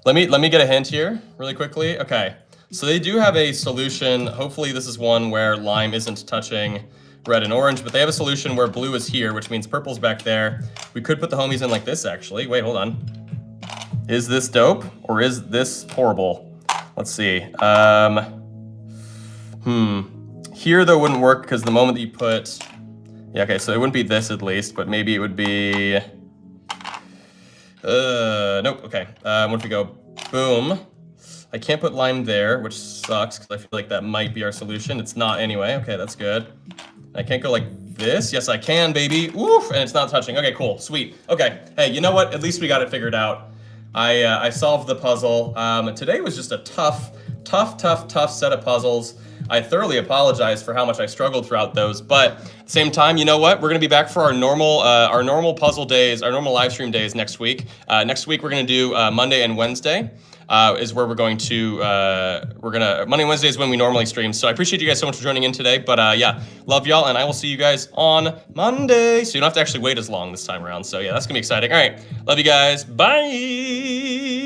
let me get a hint here really quickly. Okay, so they do have a solution. Hopefully this is one where lime isn't touching red and orange, but they have a solution where blue is here, which means purple's back there. We could put the homies in like this, actually. Wait, hold on. Is this dope or is this horrible? Let's see. Here though wouldn't work because the moment that you put, yeah, okay, so it wouldn't be this at least, but maybe it would be, nope, okay. What if we go boom? I can't put lime there, which sucks because I feel like that might be our solution. It's not anyway. Okay, that's good. I can't go like this. Yes, I can, baby. Oof, and it's not touching. Okay, cool, sweet. Okay, hey, you know what? At least we got it figured out. I solved the puzzle. Today was just a tough set of puzzles. I thoroughly apologize for how much I struggled throughout those, but at the same time, you know what? We're gonna be back for our normal puzzle days, our normal live stream days next week. Next week we're gonna do Monday and Wednesday. Is where we're going to, Monday and Wednesday is when we normally stream. So I appreciate you guys so much for joining in today. But yeah, love y'all, and I will see you guys on Monday. So you don't have to actually wait as long this time around. So yeah, that's gonna be exciting. All right, love you guys. Bye.